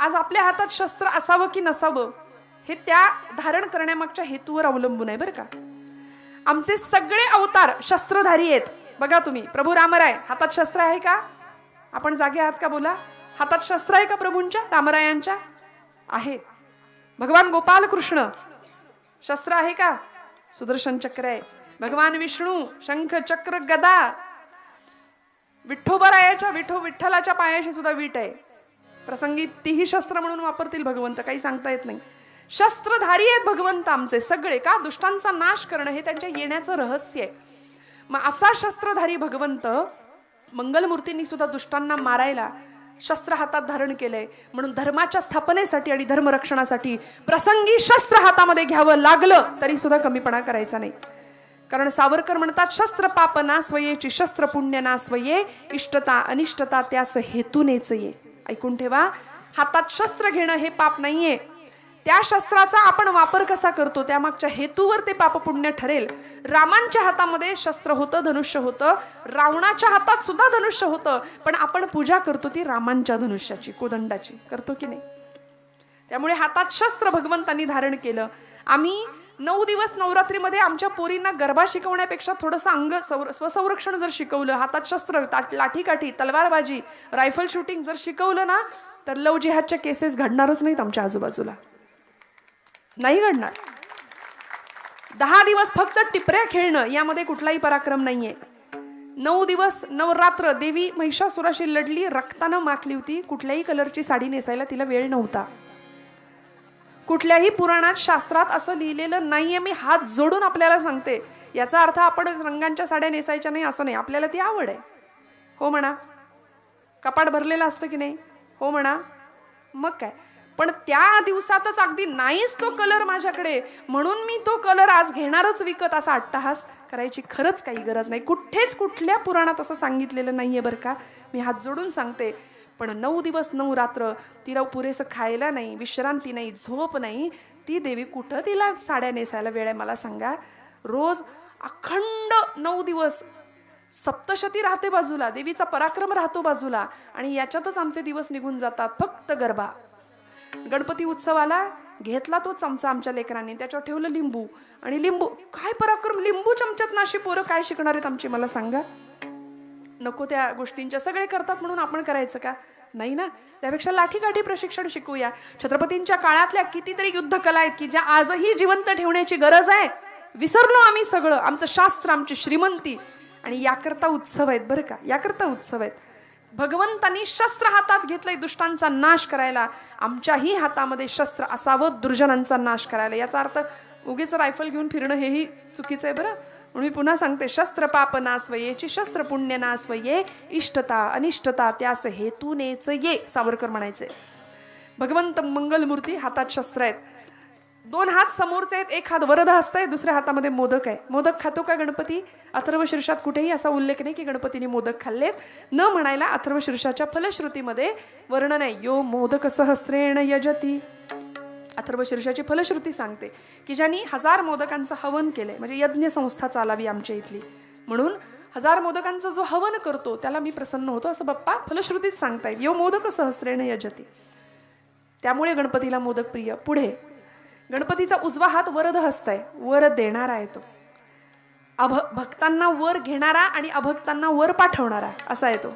Speaker 1: आज आपल्या हातात शस्त्र असावं की नसावं हे त्या धारण करण्यामागच्या हेतूवर अवलंबून आहे बरं का. आमचे सगळे अवतार शस्त्रधारी आहेत. बघा तुम्ही, प्रभू रामराय हातात शस्त्र आहे का? आपण जागे आहात का? बोला, हातात शस्त्र आहे का प्रभूंच्या, रामरायांच्या? आहे. भगवान गोपाल कृष्ण शस्त्र आहे का? सुदर्शन चक्र आहे. भगवान विष्णू शंख चक्र गदा. विठ्ठोबरायाच्या विठ्ठलाच्या पायाशी सुद्धा वीट आहे. प्रसंगी तीही शस्त्र म्हणून वापरतील भगवंत, काही सांगता येत नाही. शस्त्रधारी आहेत भगवंत आमचे सगळे. का? दुष्टांचा नाश करणं हे त्यांच्या येण्याचं रहस्य आहे. मग असा शस्त्रधारी भगवंत मंगलमूर्तींनी सुद्धा दुष्टांना मारायला शस्त्र हातात धारण केलंय. म्हणून धर्माच्या स्थापनेसाठी आणि धर्मरक्षणासाठी प्रसंगी शस्त्र हातामध्ये घ्यावं लागलं तरी सुद्धा कमीपणा करायचा नाही. कारण सावरकर म्हणतात, शस्त्र पाप ना स्वयेची, शस्त्र पुण्य ना स्वये, इष्टता अनिष्टता त्यास हेतूनेच ये. ऐकून ठेवा, हातात शस्त्र घेणं हे पाप नाहीये. त्या शस्त्राचा आपण वापर कसा करतो त्यामागच्या हेतूवर ते पाप पुण्य ठरेल. रामांच्या हातामध्ये शस्त्र होतं, धनुष्य होतं. रावणाच्या हातात सुद्धा धनुष्य होतं, पण आपण पूजा करतो ती रामांच्या धनुष्याची, कोदंडाची करतो की नाही. त्यामुळे हातात शस्त्र भगवंतांनी धारण केलं. आम्ही 9 दिवस नवरात्रीमध्ये आमच्या पोरींना गरबा शिकवण्यापेक्षा थोडंसं अंग स्वसंरक्षण जर शिकवलं, हातात शस्त्र, लाठीकाठी, तलवारबाजी, रायफल शूटिंग जर शिकवलं ना, तर लव जिहादच्या केसेस घडणारच नाहीत आमच्या आजूबाजूला, नाही घडणार. 10 दिवस फक्त टिपऱ्या खेळणं यामध्ये कुठलाही पराक्रम नाहीये. 9 दिवस नवरात्र देवी महिषासुराशी लढली, रक्तानं माखली होती. कुठल्याही कलरची साडी नेसायला तिला वेळ नव्हता. कुठल्याही पुराणात शास्त्रात असं लिहिलेलं नाहीये. मी हात जोडून आपल्याला सांगते. याचा अर्थ आपण रंगांच्या साड्या नेसायच्या नाही असं नाही. आपल्याला ती आवड आहे, हो म्हणा. कपाट भरलेलं असतं की नाही, हो म्हणा. मग काय, पण त्या दिवसातच अगदी नाहीच तो कलर माझ्याकडे म्हणून मी तो कलर आज घेणारच विकत, असा अट्टहास करायची खरंच काही गरज नाही. कुठेच कुठल्या पुराणात असं सांगितलेलं नाहीये बरं का. मी हात जोडून सांगते. पण 9 दिवस 9 रात्र तिला पुरेसं खायला नाही, विश्रांती नाही, झोप नाही. ती देवी कुठं तिला साड्या नेसायला वेळ आहे मला सांगा. रोज अखंड 9 दिवस सप्तशती राहते बाजूला, देवीचा पराक्रम राहतो बाजूला, आणि याच्यातच आमचे दिवस निघून जातात. फक्त गरबा. गणपती उत्सवाला घेतला तो चमचा आमच्या लेकरांनी, त्याच्यावर ठेवलं लिंबू, आणि लिंबू काय पराक्रम, लिंबू चमच्यात नाशी पोरं काय शिकणार आहेत आमची, मला सांगा. नको त्या गोष्टींच्या सगळे करतात म्हणून आपण करायचं का? नाही ना. त्यापेक्षा लाठीकाठी प्रशिक्षण शिकूया. छत्रपतींच्या काळातल्या कितीतरी युद्ध कला आहेत की ज्या आजही जिवंत ठेवण्याची गरज आहे. विसरलो आम्ही सगळं, आमचं शास्त्र, आमची श्रीमंती, आणि याकरता उत्सव आहेत बरं का, याकरता उत्सव आहेत. भगवंतांनी शस्त्र हातात घेतलंय दुष्टांचा नाश करायला. आमच्याही हातामध्ये शस्त्र असावं दुर्जनांचा नाश करायला. याचा अर्थ उगीच रायफल घेऊन फिरणं हेही चुकीचं आहे बरं. म्हणून मी पुन्हा सांगते, शस्त्र पाप ना स्वयेची, शस्त्र पुण्य ना स्वये, इष्टता अनिष्टता त्यास हेतूनेच ये, सावरकर म्हणायचे. भगवंत मंगलमूर्ती हातात शस्त्र आहेत. 2 हात समोरचे आहेत, एक हात वरद हस्त आहे, दुसऱ्या हातामध्ये मोदक आहे. मोदक खातो का गणपती? अथर्वशीर्षात कुठेही असा उल्लेख नाही की गणपतीने मोदक खाल्लेत. न म्हणायला अथर्वशीर्षाच्या फलश्रुतीमध्ये वर्णन आहे. यो मोदक सहस्रेण यजती. अथर्वशीर्षाची फलश्रुती सांगते की ज्यांनी 1000 मोदकांचं हवन केलंय, म्हणजे यज्ञ संस्था चालावी आमच्या इथली, म्हणून 1000 मोदकांचं जो हवन करतो त्याला मी प्रसन्न होतो, असं बाप्पा फलश्रुतीत सांगतायत. यो मोदक सहस्रेण यजती. त्यामुळे गणपतीला मोदक प्रिय. पुढे गणपतीचा उजवा हात वरद हस्त आहे, वर देणारा आहे तो. भक्तांना वर घेणारा आणि अभक्तांना वर पाठवणारा असा आहे तो.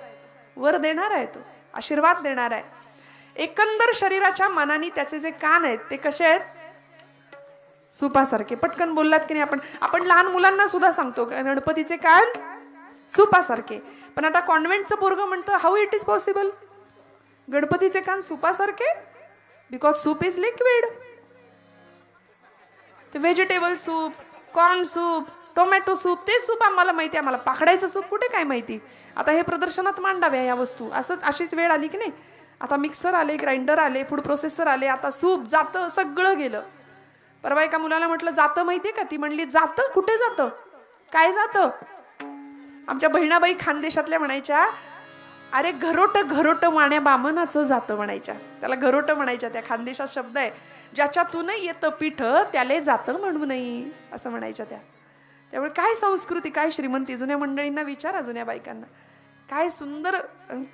Speaker 1: वर देणारा आहे तो, आशीर्वाद देणारा आहे. एकंदर शरीराच्या मानाने त्याचे जे कान आहेत ते कसे आहेत? सुपासारखे. पटकन बोललात की नाही. आपण लहान मुलांना सुद्धा सांगतो गणपतीचे कान सुपासारखे. पण आता कॉन्व्हेंटचं पोरगं म्हणतं, हाऊ इट इज पॉसिबल, गणपतीचे कान सुपासारखे? Because soup is liquid. ते vegetable soup, corn soup, tomato soup, ते सूप आम्हाला माहिती, आम्हाला पाकडायचं सूप कुठे काय माहिती. आता हे प्रदर्शनात मांडाव्या या वस्तू. अशीच वेळ आली की नाही. आता मिक्सर आले, ग्राइंडर आले, फूड प्रोसेसर आले, आता सूप जातं, सगळं गेलं. परवा एका मुलाला म्हटलं जातं माहितीये का? ती म्हणली जातं? कुठे जातं, काय जातं? आमच्या बहिणाबाई खानदेशातल्या म्हणायच्या, अरे घरोट घरोट वाण्या बामनाचं जातं म्हणायच्या. त्याला घरोट म्हणायच्या. त्या खानदेशात शब्द आहे, ज्याच्यातून येतं पीठ त्याले जातं म्हणू नये, असं म्हणायच्या त्या. त्यामुळे काय संस्कृती, काय श्रीमंती. जुन्या मंडळींना विचारा, जुन्या बायकांना, काय सुंदर.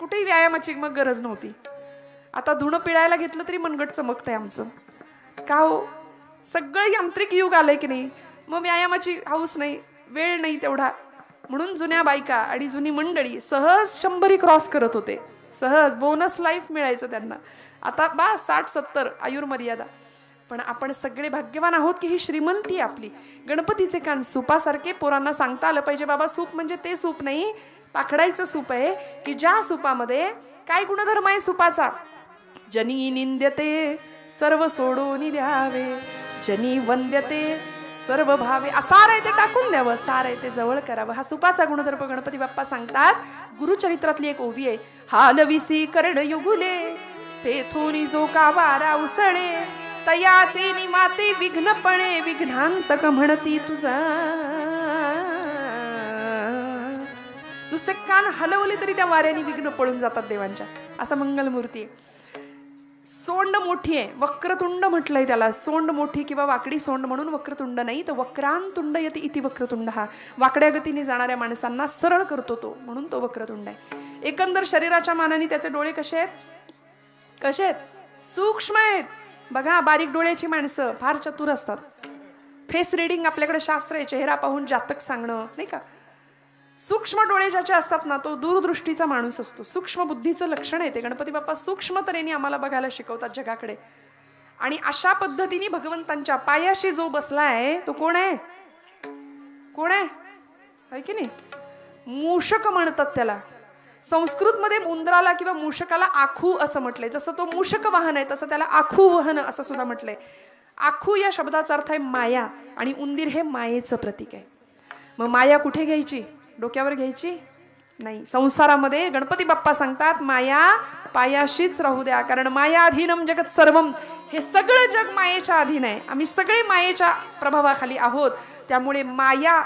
Speaker 1: कुठेही व्यायामाची मग गरज नव्हती. आता धुणं पिळायला घेतलं तरी मनगट चमकतंय आमचं. का हो? सगळं यांत्रिक युग आलंय की नाही. मग व्यायामाची हाऊस नाही, वेळ नाही तेवढा. म्हणून जुन्या बायका आणि जुनी मंडळी सहज 100 क्रॉस करत होते, सहज बोनस लाईफ मिळायचं त्यांना. आता 60-70 आयुर्मर्यादा. पण आपण सगळे भाग्यवान आहोत की ही श्रीमंती आपली. गणपतीचे कान सुपासारखे. पोरांना सांगता आलं पाहिजे, बाबा सूप म्हणजे ते सूप नाही, पाखडायचं सूप आहे की ज्या सुपामध्ये काय गुणधर्म आहे सुपाचा. जनी निंद्यते सर्व सोडून द्यावे, जनी वंद्यते सर्व भावे. सार आहे ते टाकून द्यावं, सार आहे ते जवळ करावं. हा सुपाचा गुणधर्म गणपती बाप्पा सांगतात. गुरुचरित्रातली एक ओवी आहे. हालविसी कर्ण युगुले तेथोनी जो का वारा उसळे, तयाचे निमाते विघ्नपणे विघ्नांतक म्हणती तुझा. नुसते कान हलवले तरी त्या वाऱ्याने विघ्न पळून जातात देवांच्या. असा मंगलमूर्ती आहे. सोंड मोठी आहे, वक्रतुंड म्हटलंय त्याला. सोंड मोठी किंवा वाकडी सोंड म्हणून वक्रतुंड नाही, तर वक्रांतुंड यती इति वक्रतुंड. हा वाकड्या गतीने जाणाऱ्या माणसांना सरळ करतो तो, म्हणून तो वक्रतुंड आहे. एकंदर शरीराच्या मानाने त्याचे डोळे कसे आहेत? कसे आहेत? सूक्ष्म आहेत. बघा, बारीक डोळ्याची माणसं फार चतुर असतात. फेस रिडिंग आपल्याकडे शास्त्र आहे, चेहरा पाहून जातक सांगणं, नाही का. सूक्ष्म डोळे ज्याचे असतात ना, तो दूरदृष्टीचा माणूस असतो. सूक्ष्म बुद्धीचं लक्षण आहे ते. गणपती बाप्पा सूक्ष्म तऱ्हेने आम्हाला बघायला शिकवतात जगाकडे. आणि अशा पद्धतीने भगवंतांच्या पायाशी जो बसलाय तो कोण आहे? कोण आहे की नाही? मूषक म्हणतात त्याला. संस्कृत मध्ये उंदराला किंवा मूषकाला आखू असं म्हटलंय. जसं तो मूषक वाहन आहे तसं त्याला आखू वाहन असं सुद्धा म्हटलंय. आखू या शब्दाचा अर्थ आहे माया, आणि उंदीर हे मायेचं प्रतीक आहे. मग माया कुठे घ्यायची? डोक्यावर घ्यायची नाही. संसारामध्ये गणपती बाप्पा सांगतात माया पायाशीच राहू द्या, कारण मायाधीनम जगत सर्वम. हे सगळं जग मायेच्या अधीन आहे. आम्ही सगळे मायेच्या प्रभावाखाली आहोत. त्यामुळे माया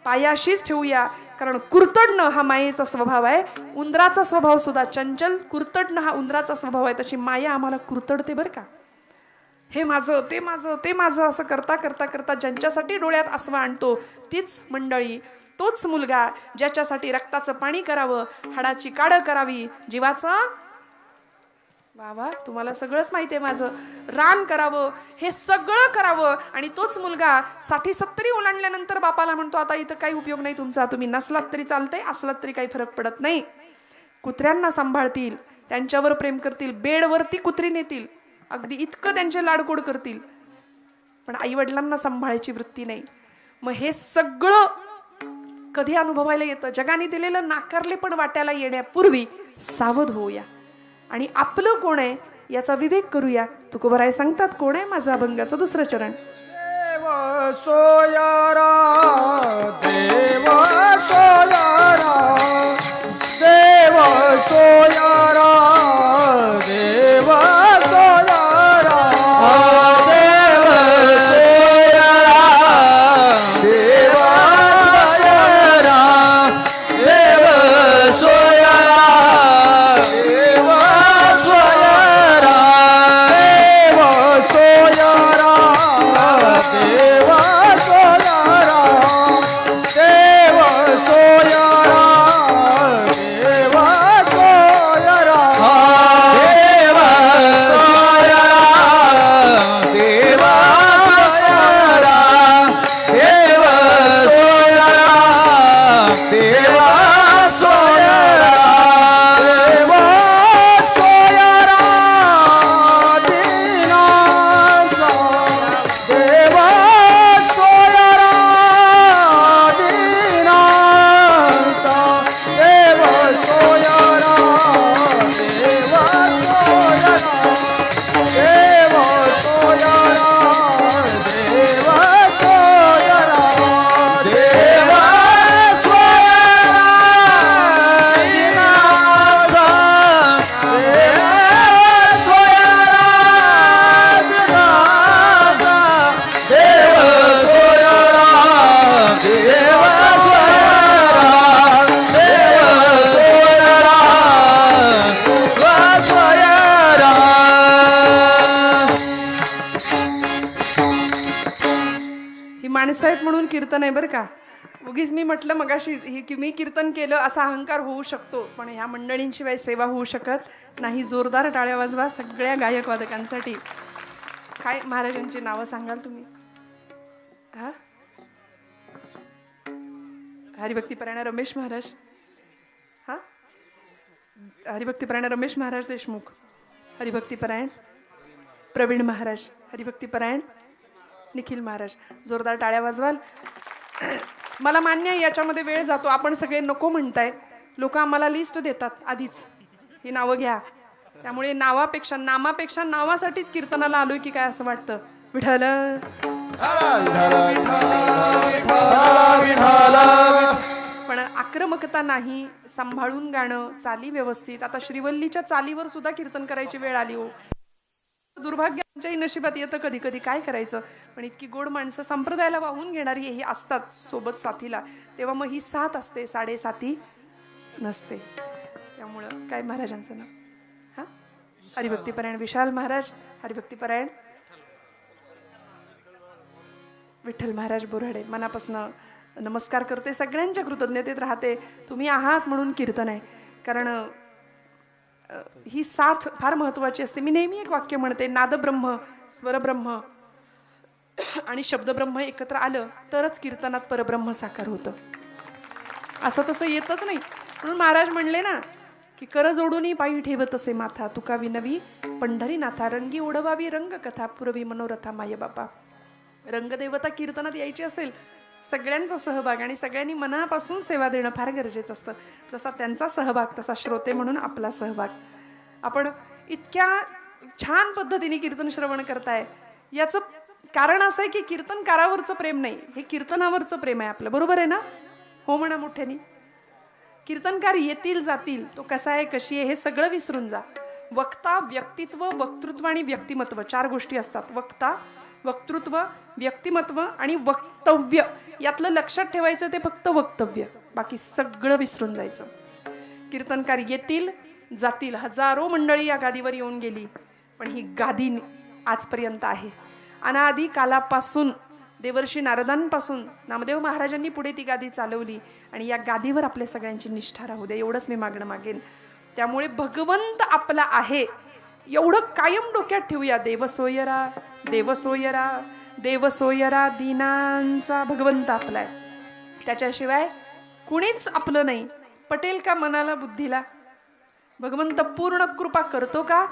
Speaker 1: पायाशीच ठेवूया, कारण कुरतडणं हा मायेचा स्वभाव आहे. उंदराचा स्वभाव सुद्धा चंचल, कुरतडणं हा उंदराचा स्वभाव आहे. तशी माया आम्हाला कुरतडते बरं का. हे माझं, ते माझं, ते माझं असं करता करता करता ज्यांच्यासाठी डोळ्यात आसवा आणतो तीच मंडळी, तोच मुलगा ज्याच्यासाठी रक्ताचं पाणी करावं, हाडाची काढ करावी, जीवाचं बाबा तुम्हाला सगळंच माहिती आहे माझं, रान करावं, हे सगळं करावं. आणि तोच मुलगा 60-70 ओलांडल्यानंतर बापाला म्हणतो आता इथं काही उपयोग नाही तुमचा, तुम्ही नसलात तरी चालतंय, असलात तरी काही फरक पडत नाही. कुत्र्यांना सांभाळतील, त्यांच्यावर प्रेम करतील, बेडवरती कुत्री नेतील, अगदी इतकं त्यांचे लाडकोड करतील, पण आई वडिलांना सांभाळायची वृत्ती नाही. मग हे सगळं कधी अनुभवायला येतं? जगाने दिलेलं नाकारले पण वाट्याला येण्यापूर्वी सावध होऊया आणि आपलं कोण आहे याचा विवेक करूया. तुकोबराय सांगतात कोण आहे माझं अभंगाचं दुसरं चरण.
Speaker 2: देव सोयरा, देव सोयरा, देव सोयरा, देव सोयरा, देव सोयरा, देव सोयरा, देव सोयरा, देव सोयरा, देव सोयरा, देव सोयरा, देव सोयरा, देव सोयरा, देव सोयरा, देव सोयरा, देव सोयरा, देव सोयरा, देव सोयरा, दीनांचा देव सोयरा, दीनांचा देव सोयरा, देव सोयरा, देव सोयरा, देव सोयरा, देव
Speaker 1: ही माणसं आहेत म्हणून कीर्तन आहे बरं का. उगीच मी म्हटलं मगाशी की मी कीर्तन केलं असा अहंकार होऊ शकतो, पण ह्या मंडळींशिवाय सेवा होऊ शकत नाही. जोरदार टाळ्या वाजवा सगळ्या गायक वादकांसाठी. काय महाराजांची नावं सांगाल तुम्ही? हा हरिभक्तीपरायण रमेश महाराज, हा हरिभक्तीपरायण रमेश महाराज देशमुख, हरिभक्तीपरायण प्रवीण महाराज, हरिभक्तीपरायण निखिल महाराज. जोरदार टाळ्या वाजवाल. मला मान्य आहे याच्यामध्ये वेळ जातो, आपण सगळे नको म्हणताय. लोक आम्हाला लिस्ट देतात आधीच, ही नावं घ्या. त्यामुळे नामापेक्षा नावासाठीच कीर्तनाला आलोय की काय असं वाटतं. विठ्ठल पण आक्रमकता नाही, सांभाळून गाणं, चाली व्यवस्थित. आता श्रीवल्लीच्या चालीवर सुद्धा कीर्तन करायची वेळ आली हो. दुर्भाग्य आमच्याही नशिबात येतं कधी कधी, काय करायचं. पण इतकी गोड माणसं संप्रदायाला वाहून घेणारी ही असतात सोबत साथीला, तेव्हा मग ही साथ असते, साडेसाती नसते. त्यामुळं काय महाराजांचं नाव, हा हरिभक्तीपरायण विशाल महाराज, हरिभक्तीपरायण विठ्ठल महाराज बोराडे. मनापासून नमस्कार करते, सगळ्यांच्या कृतज्ञतेत राहते. तुम्ही आहात म्हणून कीर्तन आहे. कारण ही साथ फार महत्वाची असते. मी नेहमी एक वाक्य म्हणते, नादब्रह्म, स्वरब्रह्म आणि शब्दब्रह्म एकत्र आलं तरच कीर्तनात परब्रह्म साकार होतं. असं तसं येतच नाही. म्हणून महाराज म्हणले ना की कर जोडून पायी ठेवत असे माथा, तुका विनवी पंढरीनाथा, रंगी ओढवावी रंग कथा, पुरवी मनोरथा माय बापा. रंगदेवता कीर्तनात यायची असेल, सगळ्यांचा सहभाग आणि सगळ्यांनी मनापासून सेवा देणं फार गरजेचं असतं. जसा त्यांचा सहभाग तसा श्रोते म्हणून आपला सहभाग. आपण इतक्या छान पद्धतीने कीर्तन श्रवण करताय, याचं कारण असं आहे की कीर्तनकारावरचं प्रेम नाही, हे कीर्तनावरचं प्रेम आहे आपलं. बरोबर आहे ना? हो म्हणा मोठ्यानी. कीर्तनकार येतील जातील, तो कसा आहे कशी आहे हे सगळं विसरून जा. वक्ता, व्यक्तित्व, वक्तृत्व आणि व्यक्तिमत्व 4 गोष्टी असतात. वक्ता, वक्तृत्व, व्यक्तिमत्व आणि वक्तव्य. यातलं लक्षात ठेवायचं ते फक्त वक्तव्य, बाकी सगळं विसरून जायचं. कीर्तनकार येतील जातील, हजारो मंडळी या गादीवर येऊन गेली, पण ही गादी आजपर्यंत आहे. अनादी कालापासून, देवर्षी नारदांपासून नामदेव महाराजांनी पुढे ती गादी चालवली आणि या गादीवर आपल्या सगळ्यांची निष्ठा राहू दे, एवढंच मी मागणं मागेन. त्यामुळे भगवंत आपला आहे एवढं कायम डोक्यात ठेवूया. देवसोयरा देवसोयरा देवसोयरा, दीनांचा भगवंत आपलाय, त्याच्याशिवाय कुणीच आपलं नाही. पटेल का मनाला बुद्धीला? भगवंत पूर्ण कृपा करतो का?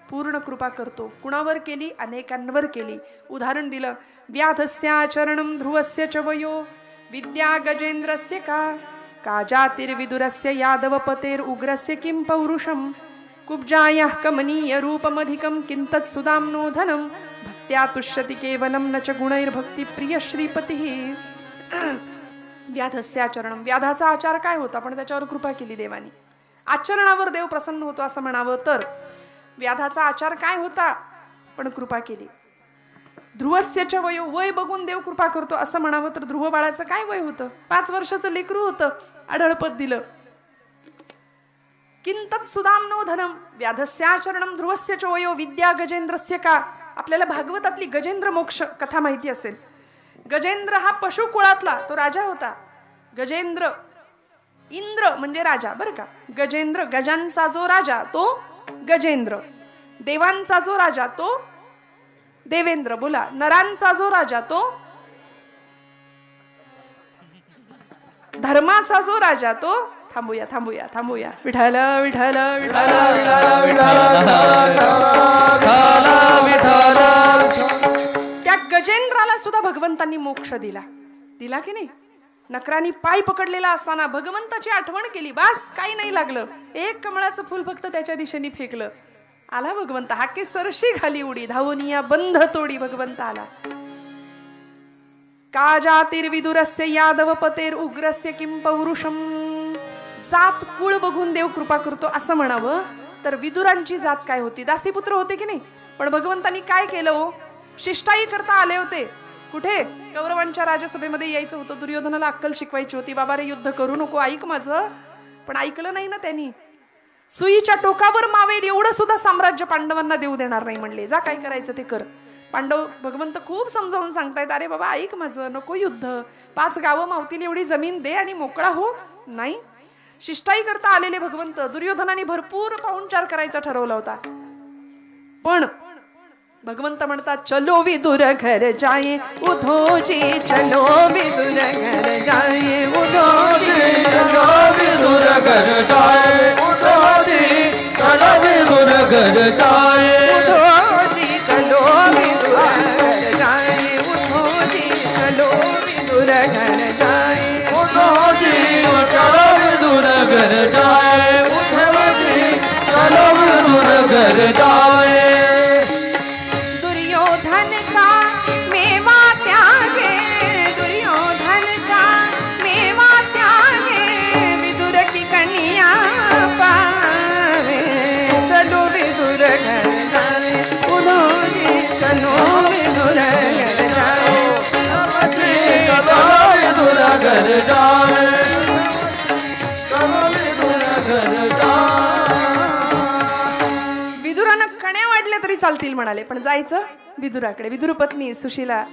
Speaker 1: पूर्ण कृपा करतो. कुणावर केली? अनेकांवर केली. उदाहरण दिलं, व्याधस्याचरणं ध्रुवस्य च वयो विद्या गजेंद्रस्य का जातिर्विदुरस्य यादवपतेर उग्रस्य किं पौरुषम कुब्जायाः कमनीय रूपमधिकं किंतत् सुदाम्नो धनं भक्त्या तुष्यति केवलं न च गुणैर्भक्ती प्रिय श्रीपतिः. व्याधस्याचरणं, व्याधाचा आचार काय होता पण त्याच्यावर कृपा केली देवानी. आचरणावर देव प्रसन्न होतो असं म्हणावं तर व्याधाचा आचार काय होता पण कृपा केली. ध्रुवस्यच वयो, वय बघून देव कृपा करतो असं म्हणावं तर ध्रुव बाळाचं काय वय होतं? 5 वर्षाचं लेकरू होतं, आढळपद दिलं. किंतत् सुदाम्नो धनम, व्याधस्याचरणं ध्रुवस्यच वयो विद्या गजेंद्रस्य का. आपल्याला भागवतातली गजेंद्र मोक्ष कथा माहिती असेल. गजेंद्र हा पशु कुळातला तो राजा होता. गजेंद्र, इंद्र म्हणजे राजा बरं का. गजेंद्र, गजांचा जो राजा तो गजेंद्र, देवांचा जो राजा तो देवेंद्र. बोला, नरांचा जो राजा तो धर्माचा जो राजा तो थांबूया थांबूया थांबूया विठ्ठल विठ्ठल त्या गजेंद्राला सुद्धा भगवंतांनी मोक्ष दिला. दिला की नाही? नकरानी पाय पकडलेला असताना भगवंताची आठवण केली, बास काही नाही लागलं. एक कमळाचं फुल फक्त त्याच्या दिशेने फेकलं, आला भगवंत. हाके सरशी घाली उडी, धावनिया बंध तोडी भगवंत आला. का जातिर्विदुरस्य यादवपतेर उग्रस्य किं पौरुषम. जात कुळ बघून देव कृपा करतो असं म्हणावं तर विदुरांची जात काय होती? दासीपुत्र होते की नाही? पण भगवंतांनी काय केलं हो? शिष्टाई करता आले होते. कुठे? कौरवांच्या राजसभेमध्ये यायचं होतं. दुर्योधनाला अक्कल शिकवायची होती. बाबा रे युद्ध करू नको, ऐक माझं. पण ऐकलं नाही ना त्यांनी. सुईच्या टोकावर मावेल एवढं सुद्धा साम्राज्य पांडवांना देऊ देणार नाही म्हणले. जा काय करायचं ते कर. पांडव भगवंत खूप समजावून सांगतायत, अरे बाबा ऐक माझं, नको युद्ध, 5 गावं मावतील एवढी जमीन दे आणि मोकळा हो. नाही, शिष्टाई करता आलेले भगवंत. दुर्योधनाने भरपूर पाहुणचार करायचा ठरवला होता, पण भगवंत म्हणतात चलो विदुर घर जाये उधोजी, चलो विदुर घर जाये उधोजी,
Speaker 2: चलो विदुर घर जाए उधोजी, चलो विदुर घर जाए
Speaker 1: उधोजी, चलो विदुर घर जाए उधोजी, चलो विदुर घर जाए
Speaker 2: उधोजी, चलो विदुर घर जाए उधोजी, चलो विदुर घर जाए
Speaker 1: दुर्योधन का मेवा त्यागे, दुर्योधन का मेवा त्यागे, विदुर की कन्या पावे, चलो विदुर घर जाए उधोजी, चलो विदुर घर जाए
Speaker 2: चलो विदुर घर जाए, चलो विदुर घर जाए
Speaker 1: विदुरानं कण्या वाढल्या तरी चालतील म्हणाले, पण जायचं विदुराकडे. विदुर पत्नी सुशीला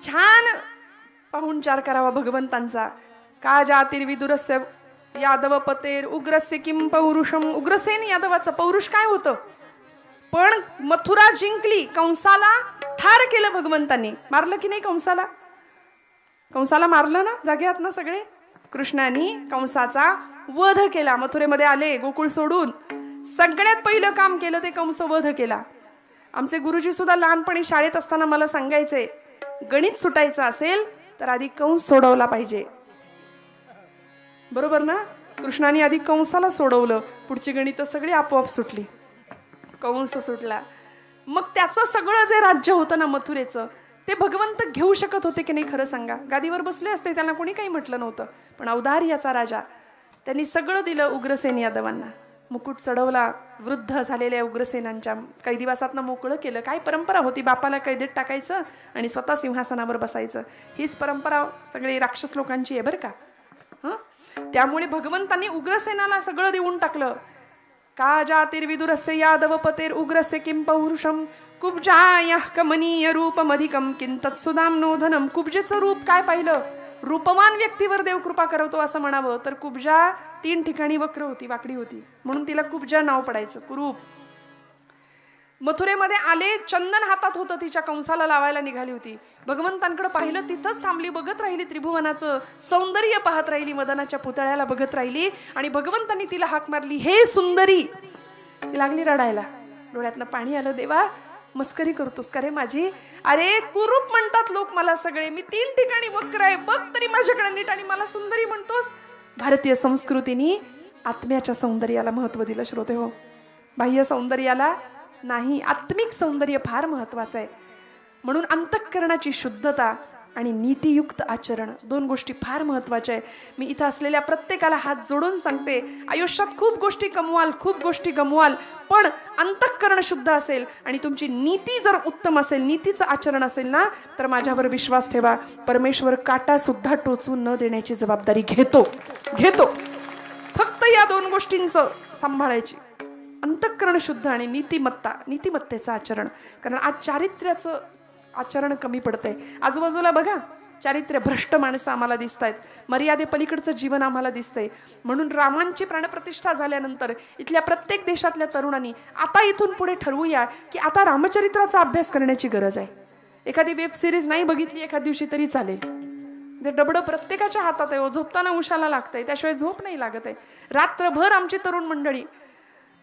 Speaker 1: छान पाहुणचार करावा भगवंतांचा. का जातीर विदुरस्य यादव पतेर उग्रस्य किम पौरुषम. उग्रसेन यादवाचं पौरुष काय होतं, पण मथुरा जिंकली, कंसाला ठार केलं भगवंतांनी. मारलं की नाही कंसाला? कंसाला मारलं ना, जागे आहात ना सगळे. कृष्णाने कंसाचा वध केला. मथुरेमध्ये आले गोकुळ सोडून, सगळ्यात पहिलं काम केलं ते कंस वध केला. आमचे गुरुजी सुद्धा लहानपणी शाळेत असताना मला सांगायचे, गणित सुटायचं असेल तर आधी कंस सोडवला पाहिजे. बरोबर ना? कृष्णाने आधी कंसाला सोडवलं, पुढची गणित सगळी आपोआप सुटली. कंस सुटला, मग त्याचं सगळं जे राज्य होतं ना मथुरेचं, ते भगवंत घेऊ शकत होते की नाही खरं सांगा? गादीवर बसले असते, त्यांना कोणी काही म्हटलं नव्हतं, पण औदार्याचा राजा, त्यांनी सगळं दिलं उग्रसेन यादवांना. मुकुट चढवला, वृद्ध झालेल्या उग्रसेनांच्या कैदिवासातनं मोकळं केलं. काय परंपरा होती, बापाला कैदेत टाकायचं आणि स्वतः सिंहासनावर बसायचं. हीच परंपरा सगळे राक्षस लोकांची आहे बरं का. त्यामुळे भगवंतांनी उग्रसेनाला सगळं देऊन टाकलं. का जातिर्विदुरस्य यादव पतेर उग्रस्य किं पौरुषम कुब्जायः कमनीय रूपमधिकं किंतत् सुदाम्नो धनम. कुब्जेचं रूप काय पाहिलं, रूपवान व्यक्तीवर देव कृपा करवतो असं म्हणावं तर कुब्जा 3 ठिकाणी वक्र होती, वाकडी होती, म्हणून तिला कुब्जा नाव पडायचं, कुरूप. मथुरेमध्ये आले, चंदन हातात होतं, तिच्या कंसाला लावायला निघाली होती. भगवंतांकडे पाहिलं, तिथंच थांबली, बघत राहिली, त्रिभुवनाचं सौंदर्य पाहत राहिली, मदनाच्या पुतळ्याला बघत राहिली. आणि भगवंतांनी तिला हाक मारली, हे सुंदरी. ती लागली रडायला, डोळ्यातनं पाणी आलं. देवा, मस्करी करतोस का रे माझी? अरे कुरूप म्हणतात लोक मला सगळे, मी 3 ठिकाणी वक्र आहे, बघ तरी माझ्याकडे नीट, आणि मला सुंदरी म्हणतोस. भारतीय संस्कृतीने आत्म्याच्या सौंदर्याला महत्व दिलं श्रोते हो, बाह्य सौंदर्याला नाही. आत्मिक सौंदर्य फार महत्वाचं आहे. म्हणून अंतःकरणाची शुद्धता आणि नीतियुक्त आचरण 2 गोष्टी फार महत्वाच्या आहे. मी इथं असलेल्या प्रत्येकाला हात जोडून सांगते, आयुष्यात खूप गोष्टी कमवाल, खूप गोष्टी गमवाल, पण अंतःकरण शुद्ध असेल आणि तुमची नीती जर उत्तम असेल, नीतीचं आचरण असेल ना, तर माझ्यावर विश्वास ठेवा, परमेश्वर काटा सुद्धा टोचून न देण्याची जबाबदारी घेतो. फक्त या 2 गोष्टींचं सांभाळायची, अंतःकरण शुद्ध आणि नीतिमत्तेचं आचरण. कारण आज चारित्र्याचं आचरण कमी पडतंय. आजूबाजूला बघा, चारित्र्य भ्रष्ट माणसं आम्हाला दिसत आहेत, मर्यादे पलीकडचं जीवन आम्हाला दिसतंय. म्हणून रामांची प्राणप्रतिष्ठा झाल्यानंतर इथल्या प्रत्येक देशातल्या तरुणांनी आता इथून पुढे ठरवूया की आता रामचरित्राचा अभ्यास करण्याची गरज आहे. एखादी वेब सिरीज नाही बघितली एखाद दिवशी तरी चालेल. ते डबडं प्रत्येकाच्या हातात आहे, झोपताना उशाला लागतंय, त्याशिवाय झोप नाही लागत आहे. रात्रभर आमची तरुण मंडळी,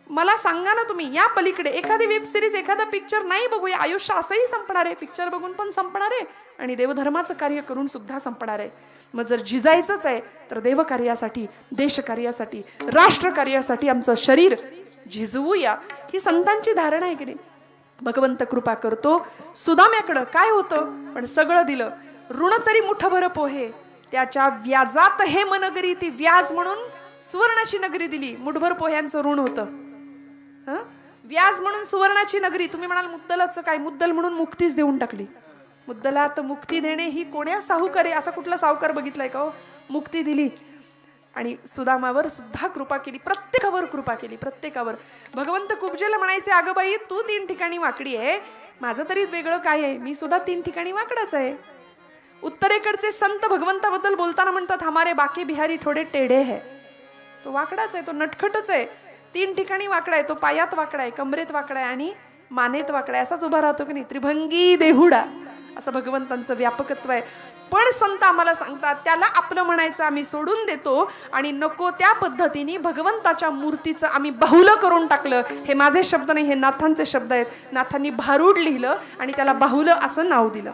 Speaker 1: मला सांगा ना तुम्ही, या पलीकडे एखादी वेब सिरीज, एखादा पिक्चर नाही बघूया, आयुष्य असंही संपणार आहे, पिक्चर बघून पण संपणार आहे आणि देवधर्माचं कार्य करून सुद्धा संपणार आहे. मग जर झिजायचंच आहे तर देवकार्यासाठी, देशकार्यासाठी, राष्ट्रकार्यासाठी आमचं शरीर झिजवूया, ही संतांची धारणा आहे की नाही. भगवंत कृपा करतो. सुदाम्याकडं काय होतं, पण सगळं दिलं. ऋण तरी मुठभर पोहे, त्याच्या व्याजात हे मनगरी, ती व्याज म्हणून सुवर्णाची नगरी दिली. मुठभर पोह्यांचं ऋण होतं, व्याज म्हणून सुवर्णाची नगरी. तुम्ही म्हणाल मुद्दलाचं काय, मुद्दल म्हणून मुक्तीच देऊन टाकली. मुद्दलात मुक्ती देणे ही कोण्या साहुकार आहे, असा कुठला साहुकार बघितलाय का हो? मुक्ती दिली. आणि सुदामावर सुद्धा कृपा केली, प्रत्येकावर कृपा केली, प्रत्येकावर. भगवंत कुब्जेला म्हणायचे, अगं बाई, तू 3 ठिकाणी वाकडी आहे, माझं तरी वेगळं काय आहे, मी सुद्धा 3 ठिकाणी वाकडाच आहे. उत्तरेकडचे संत भगवंताबद्दल बोलताना म्हणतात, हमारे बाकी बिहारी थोडे टेढ़े है. तो वाकडाच आहे, तो नटखटच आहे, 3 ठिकाणी वाकडा आहे. तो पायात वाकडा आहे, कमरेत वाकडा आहे आणि मानेत वाकड्या असाच उभा राहतो की नाही, त्रिभंगी देहुडा असं भगवंतांचं व्यापकत्व आहे. पण संत आम्हाला सांगतात त्याला आपलं म्हणायचं आम्ही सोडून देतो आणि नको त्या पद्धतीने भगवंताच्या मूर्तीचं आम्ही बाहुलं करून टाकलं. हे माझे शब्द नाही, हे नाथांचे शब्द आहेत. नाथांनी भारूड लिहिलं आणि त्याला बाहुलं असं नाव दिलं.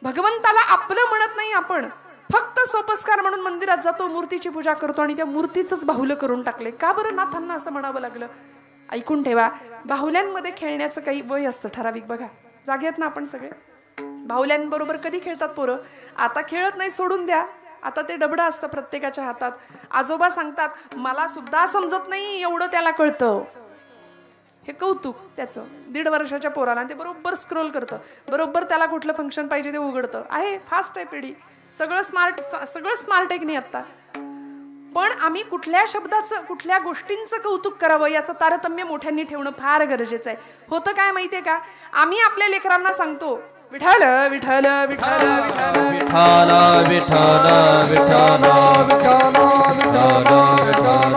Speaker 1: भगवंताला आपलं म्हणत नाही आपण, फक्त सोपस्कार म्हणून मंदिरात जातो, मूर्तीची पूजा करतो आणि त्या मूर्तीचंच बाहुलं करून टाकले. का बरं नाथांना असं म्हणावं लागलं? ऐकून ठेवा, बाहुल्यांमध्ये खेळण्याचं काही वय असतं ठराविक. बघा जागेत ना आपण सगळे, बाहुल्यांबरोबर कधी खेळतात पोरं? आता खेळत नाही, सोडून द्या. आता ते डबडं असतं प्रत्येकाच्या हातात. आजोबा सांगतात मला सुद्धा समजत नाही एवढं त्याला कळतं. हे कौतुक त्याचं 1.5 वर्षाच्या पोराला, ते बरोबर स्क्रोल करतं, बरोबर त्याला कुठलं फंक्शन पाहिजे ते उघडतं. आहे फास्ट आहे पिढी, सगळं स्मार्ट आहे की नाही आता. पण आम्ही कुठल्या शब्दाचं कुठल्या गोष्टींचं कौतुक करावं याचं तारतम्य मोठ्यांनी ठेवणं फार गरजेचं आहे. होतं काय माहितीये का, आम्ही आपल्या लेकरांना सांगतो विठ्ठल विठ्ठल विठ्ठल
Speaker 2: विठ्ठल विठ्ठल विठ्ठल.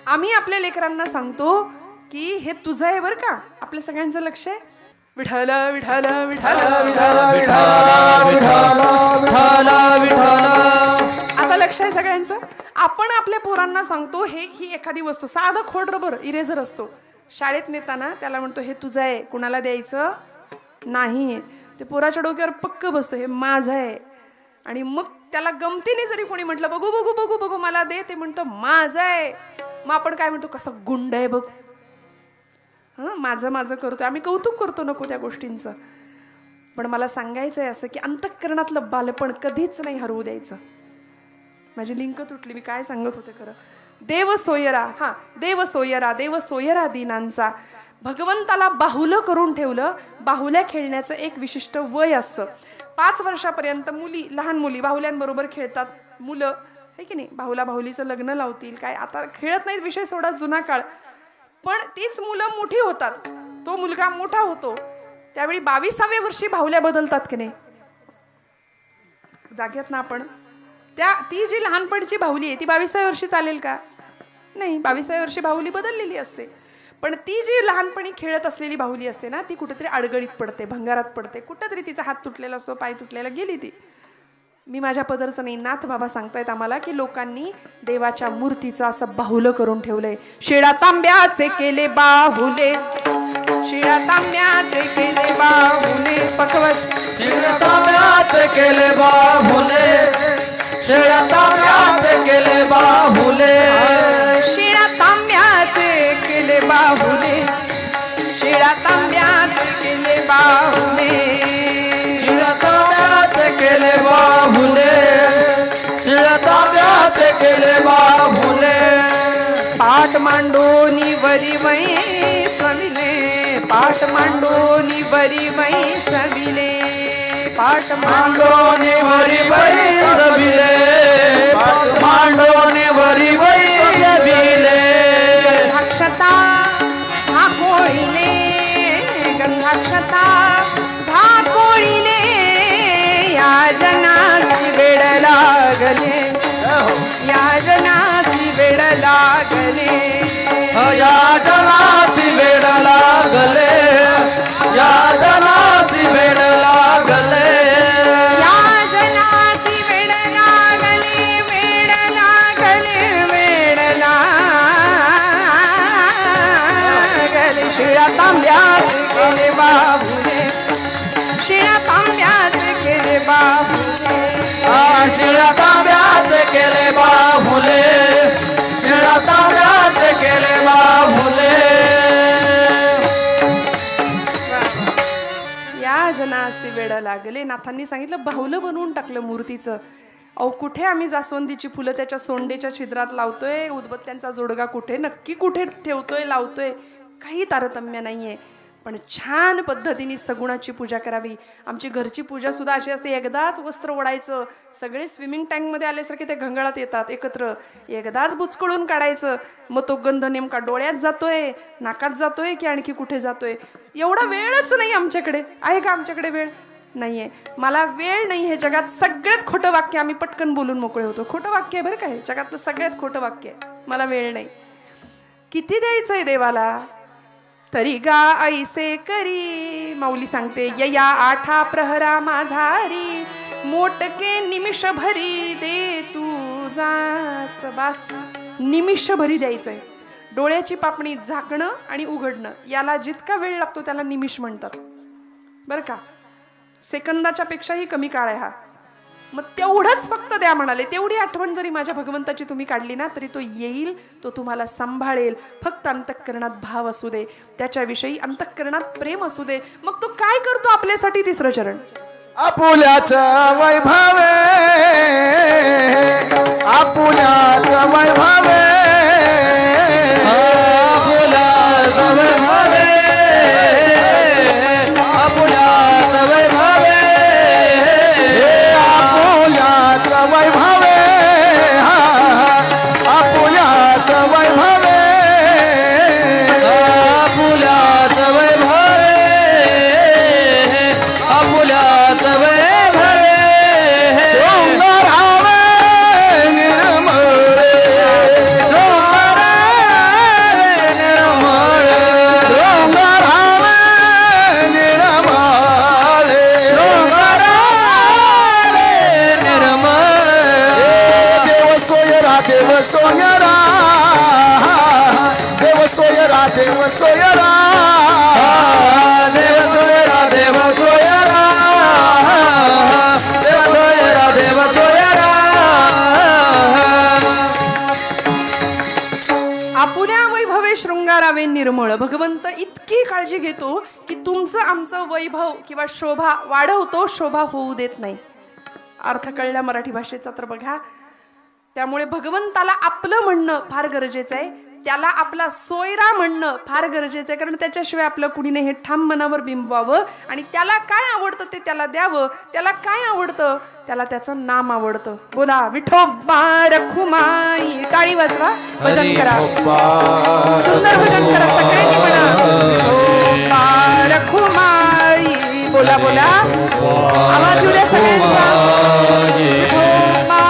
Speaker 1: आम्ही आपल्या लेकरांना सांगतो की हे तुझं आहे बरं का. आपल्या सगळ्यांचं लक्ष आहे विठ्ठल विठ्ठल विठ्ठल आता लक्ष आहे सगळ्यांचं. आपण आपल्या पोरांना सांगतो ही एखादी वस्तू, साधं खोड रबर इरेझर असतो, शाळेत नेताना त्याला म्हणतो हे तुझं आहे, कुणाला द्यायचं नाही. ते पोराच्या डोक्यावर पक्क बसतं हे माझं आहे. आणि मग त्याला गमतीने जरी कोणी म्हटलं बघू बघू बघू बघू मला दे, ते म्हणतं माझं आहे. मग आपण काय म्हणतो, कसं गुंड आहे बघ, माझं माझं करतोय. आम्ही कौतुक करतो नको त्या गोष्टींचं. पण मला सांगायचंय असं की अंतःकरणातलं बालपण कधीच नाही हरवू द्यायचं. माझी लिंक तुटली, मी काय सांगत होते खरं. देव सोयरा, देव सोयरा दीनांचा. भगवंताला बाहुलं करून ठेवलं. बाहुल्या खेळण्याचं एक विशिष्ट वय असतं. 5 वर्षापर्यंत मुली, लहान मुली बाहुल्यांबरोबर खेळतात. मुलं है की नाही, बाहुला बाहुलीचं लग्न लावतील काय, आता खेळत नाहीत, विषय सोडा, जुना काळ. पण तीच मुलं मोठी होतात, तो मुलगा मोठा होतो, त्यावेळी 22व्या वर्षी बाहुल्या बदलतात की नाही. जाग्यात ना आपण, ती जी लहानपणीची बाहुली आहे ती 22व्या वर्षी चालेल का? नाही, 22व्या वर्षी बाहुली बदललेली असते. पण ती जी लहानपणी खेळत असलेली बाहुली असते ना, ती कुठेतरी अडगळीत पडते, भंगारात पडते, कुठेतरी तिचा हात तुटलेला असतो, पाय तुटलेला, गेली ती. मी माझ्या पदरचं नाही, नाथ बाबा सांगतायत आम्हाला की लोकांनी देवाच्या मूर्तीचं असं बाहुलं करून ठेवलंय. शिळा तांब्याचे केले बाहुले, शिळा तांब्याचे केले बाहुले, पकवत
Speaker 2: शिळा तांब्याचे केले बाहुले, शिळा तांब्याचे केले बाहुले,
Speaker 1: शिळा तांब्याचे केले बाहुले, शिळा तांब्याचे केले बाहुले,
Speaker 2: शिळा तांब्याचे केले बाहुले, शिळा तांब्याचे केले बाहुले.
Speaker 1: पाठ मांडोनी वरी वै सविले, पाठ मांडोनी वरी वै सविले, पाठ
Speaker 2: मांडोनी वरी वै सविले, पाठ मांडोनी वरी वै सविले.
Speaker 1: गंधाक्षता झाकोळीले, गंधाक्षता झाकोळीले, या जनासी वेड लागले, या जनासी वेड लागले,
Speaker 2: या जनासी वेड लागले, या जनासी वेड लागले,
Speaker 1: या जनासी वेड लागले, वेड लागले, वेड लागले. शिळा तांब्याचे केले बाहुले, शिळा तांब्याचे केले बाहुले,
Speaker 2: शिळा तांब्याचे केले बाहुले, शिळा तांब्याचे केले बाहुले.
Speaker 1: या जनासी वेड लागले. नाथांनी सांगितलं बाहुलं बनवून टाकलं मूर्तीचं. अहो कुठे आम्ही जास्वंदीची फुलं त्याच्या सोंडेच्या छिद्रात लावतोय, उदबत्त्यांचा जोडगा कुठे नक्की कुठे ठेवतोय, लावतोय, काही तारतम्य नाहीये. पण छान पद्धतीने सगुणाची पूजा करावी. आमची घरची पूजा सुद्धा अशी असते, एकदाच वस्त्र ओढायचं, सगळे स्विमिंग टँकमध्ये आल्यासारखे ते घंगाळात येतात एकत्र, एकदाच बुचकळून काढायचं. मग तो गंध नेमका डोळ्यात जातोय, नाकात जातोय की आणखी कुठे जातोय. एवढा वेळच नाही आमच्याकडे. आहे का आमच्याकडे वेळ? नाहीये. मला वेळ नाही. हे जगात सगळ्यात खोटं वाक्य आम्ही पटकन बोलून मोकळे होतो. खोटं वाक्य आहे बरं का हे, जगातलं सगळ्यात खोटं वाक्य आहे. मला वेळ नाही. किती द्यायचंय देवाला? तरी गा ऐसे करी. माऊली सांगते यया आठा प्रहरा माझारी मोटके निमिष भरी दे तुझाच. बास, निमिष भरी द्यायचंय. डोळ्याची पापणी झाकणं आणि उघडणं याला जितका वेळ लागतो त्याला निमिष म्हणतात बरं का. सेकंदाच्या पेक्षाही कमी काळ आहे हा. मग तेवढंच फक्त द्या म्हणाले. तेवढी आठवण जरी माझ्या भगवंताची तुम्ही काढली ना तरी तो येईल, तो तुम्हाला सांभाळेल. फक्त अंतःकरणात भाव असू दे, त्याच्याविषयी अंतःकरणात प्रेम असू दे. मग तो काय करतो आपल्यासाठी. तिसरं चरण.
Speaker 2: आपुल्याच वैभवे, आपुल्याच वैभवे, आपुल्याच वैभवे, आपुल्याच वैभवे, आपुल्याच वैभवे, आपुल्याच वैभवे, आपुल्याच वैभवे, आपुल्याच वैभवे, डोंगरावे निर्मळे, डोंगरावे निर्मळे, डोंगरावे निर्मळे, डोंगरावे निर्मळे. देव सोयरा, देव सोयरा, देव सोयरा, देव सोयरा, देव सोयरा, देव सोयरा, देव सोयरा, देव सोयरा.
Speaker 1: आपुल्या वैभवे शृंगारावे निर्मळ. भगवंत इतकी काळजी घेतो की तुमचं आमचं वैभव किंवा शोभा वाढवतो, शोभा होऊ देत नाही. अर्थ कळला मराठी भाषेचा तर बघा. त्यामुळे भगवंताला आपलं म्हणणं फार गरजेचं आहे. त्याला आपला सोयरा म्हणणं फार गरजेचं आहे. कारण त्याच्याशिवाय आपलं कुणीने हे ठाम मनावर बिंबवावं आणि त्याला काय आवडतं ते त्याला द्यावं. त्याला काय आवडतं, त्याला त्याचं नाम आवडतं. बोला विठोबा रखुमाई. टाळी वाजवा, भजन करा, सुंदर भजन करा सगळ्यांनी म्हणा. विठोबा रखुमाई. बोला बोला, आवाज येऊ द्या सगळ्यांचा. विठोबा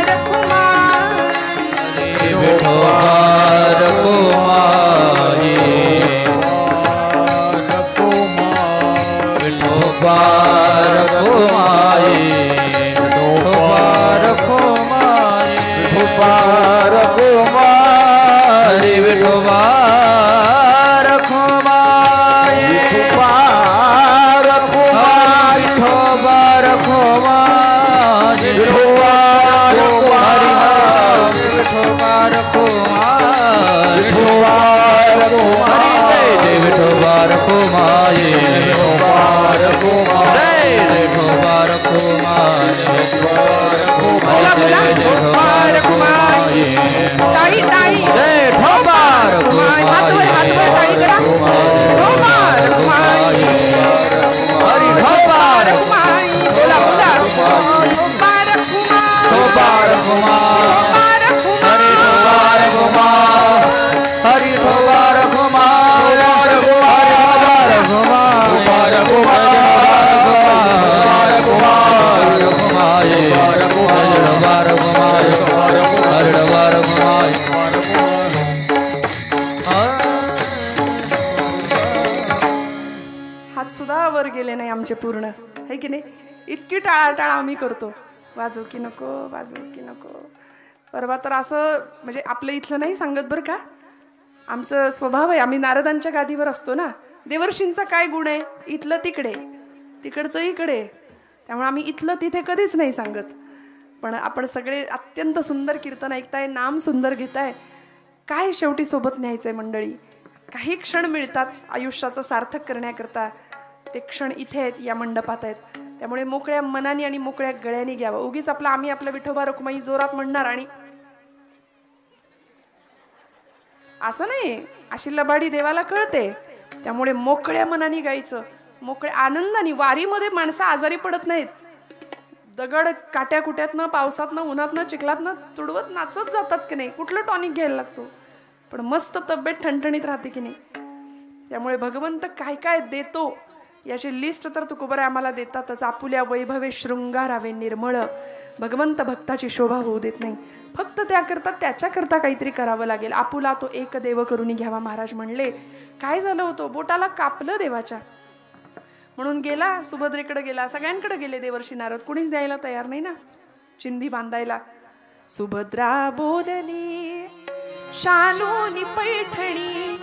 Speaker 1: रखुमाई.
Speaker 2: विठोबा रखुमाई, विठोबा रखुमाई, विठोबा रखुमाई, विठोबा रखुमाई, विठोबा रखुमाई, विठोबा रखुमाई, विठोबा रखुमाई, विठोबा रखुमाई, विठोबा रखुमाई, विठोबा रखुमाई, विठोबा रखुमाई, विठोबा रखुमाई, विठोबा रखुमाई,
Speaker 1: बोला बोला, विठोबा रखुमाई. टाळी टाळी.
Speaker 2: विठोबा
Speaker 1: रखुमाई. हात वर हात वर, टाळी करा. विठोबा रखुमाई.
Speaker 2: विठोबा
Speaker 1: रखुमाई. बोला बोला, विठोबा रखुमाई.
Speaker 2: विठोबा रखुमाई, हरि विठोबा रखुमाई, हरि विठोबा रखुमाई, हरि विठोबा रखुमाई, हरि विठोबा रखुमाई, हरि विठोबा रखुमाई, हरि विठोबा रखुमाई.
Speaker 1: हात सुद्धा वर गेले नाही आमचे पूर्ण, है की नाही. इतकी टाळाटाळ आम्ही करतो. वाजव की नको, वाजव की नको. परवा तर असं म्हणजे आपलं इथलं नाही सांगत बरं का. आमचं स्वभाव आहे, आम्ही नारदांच्या गादीवर असतो ना. देवर्षींचा काय गुण आहे, इथलं तिकडे, तिकडचं इकडे. त्यामुळे आम्ही इथलं तिथे कधीच नाही सांगत. पण आपण सगळे अत्यंत सुंदर कीर्तन ऐकताय, नाम सुंदर घेताय. काय शेवटी सोबत न्यायचंय मंडळी. काही क्षण मिळतात आयुष्याचं सार्थक करण्याकरता. ते क्षण इथे आहेत, या मंडपात आहेत. त्यामुळे मोकळ्या मनाने आणि मोकळ्या गळ्याने घ्यावं. उगीच आपला आम्ही आपलं विठोबा रखुमाई जोरात म्हणणार आणि असं नाही. अशी लबाडी देवाला कळते. त्यामुळे मोकळ्या मनाने गायचं, मोकळ्या आनंदाने. वारीमध्ये माणसं आजारी पडत नाहीत. दगड काट्या कुट्यातनं, पावसातनं, उन्हातनं, चिखलातनं तुडवत नाचत जातात की नाही. कुठलं टॉनिक घ्यायला लागतो, पण मस्त तब्येत ठणठणीत राहते की नाही. त्यामुळे भगवंत काय काय देतो याची लिस्ट तर तुकोबरे आम्हाला देतातच. आपुल्या वैभवे शृंगारावे निर्मळ, भगवंत भक्ताची शोभा होऊ देत नाही. फक्त त्याकरता त्याच्याकरता काहीतरी करावं लागेल. आपुला तो एक देव करून घ्यावा महाराज म्हणले. काय झालं होतं, बोटाला कापलं देवाच्या, म्हणून गेला सुभद्रेकडे गेला. सगळ्यांकडे गेले देवर्षी नारद, कुणीच द्यायला तयार नाही ना चिंधी बांधायला. सुभद्रा बोलली शालूनी पैठणी,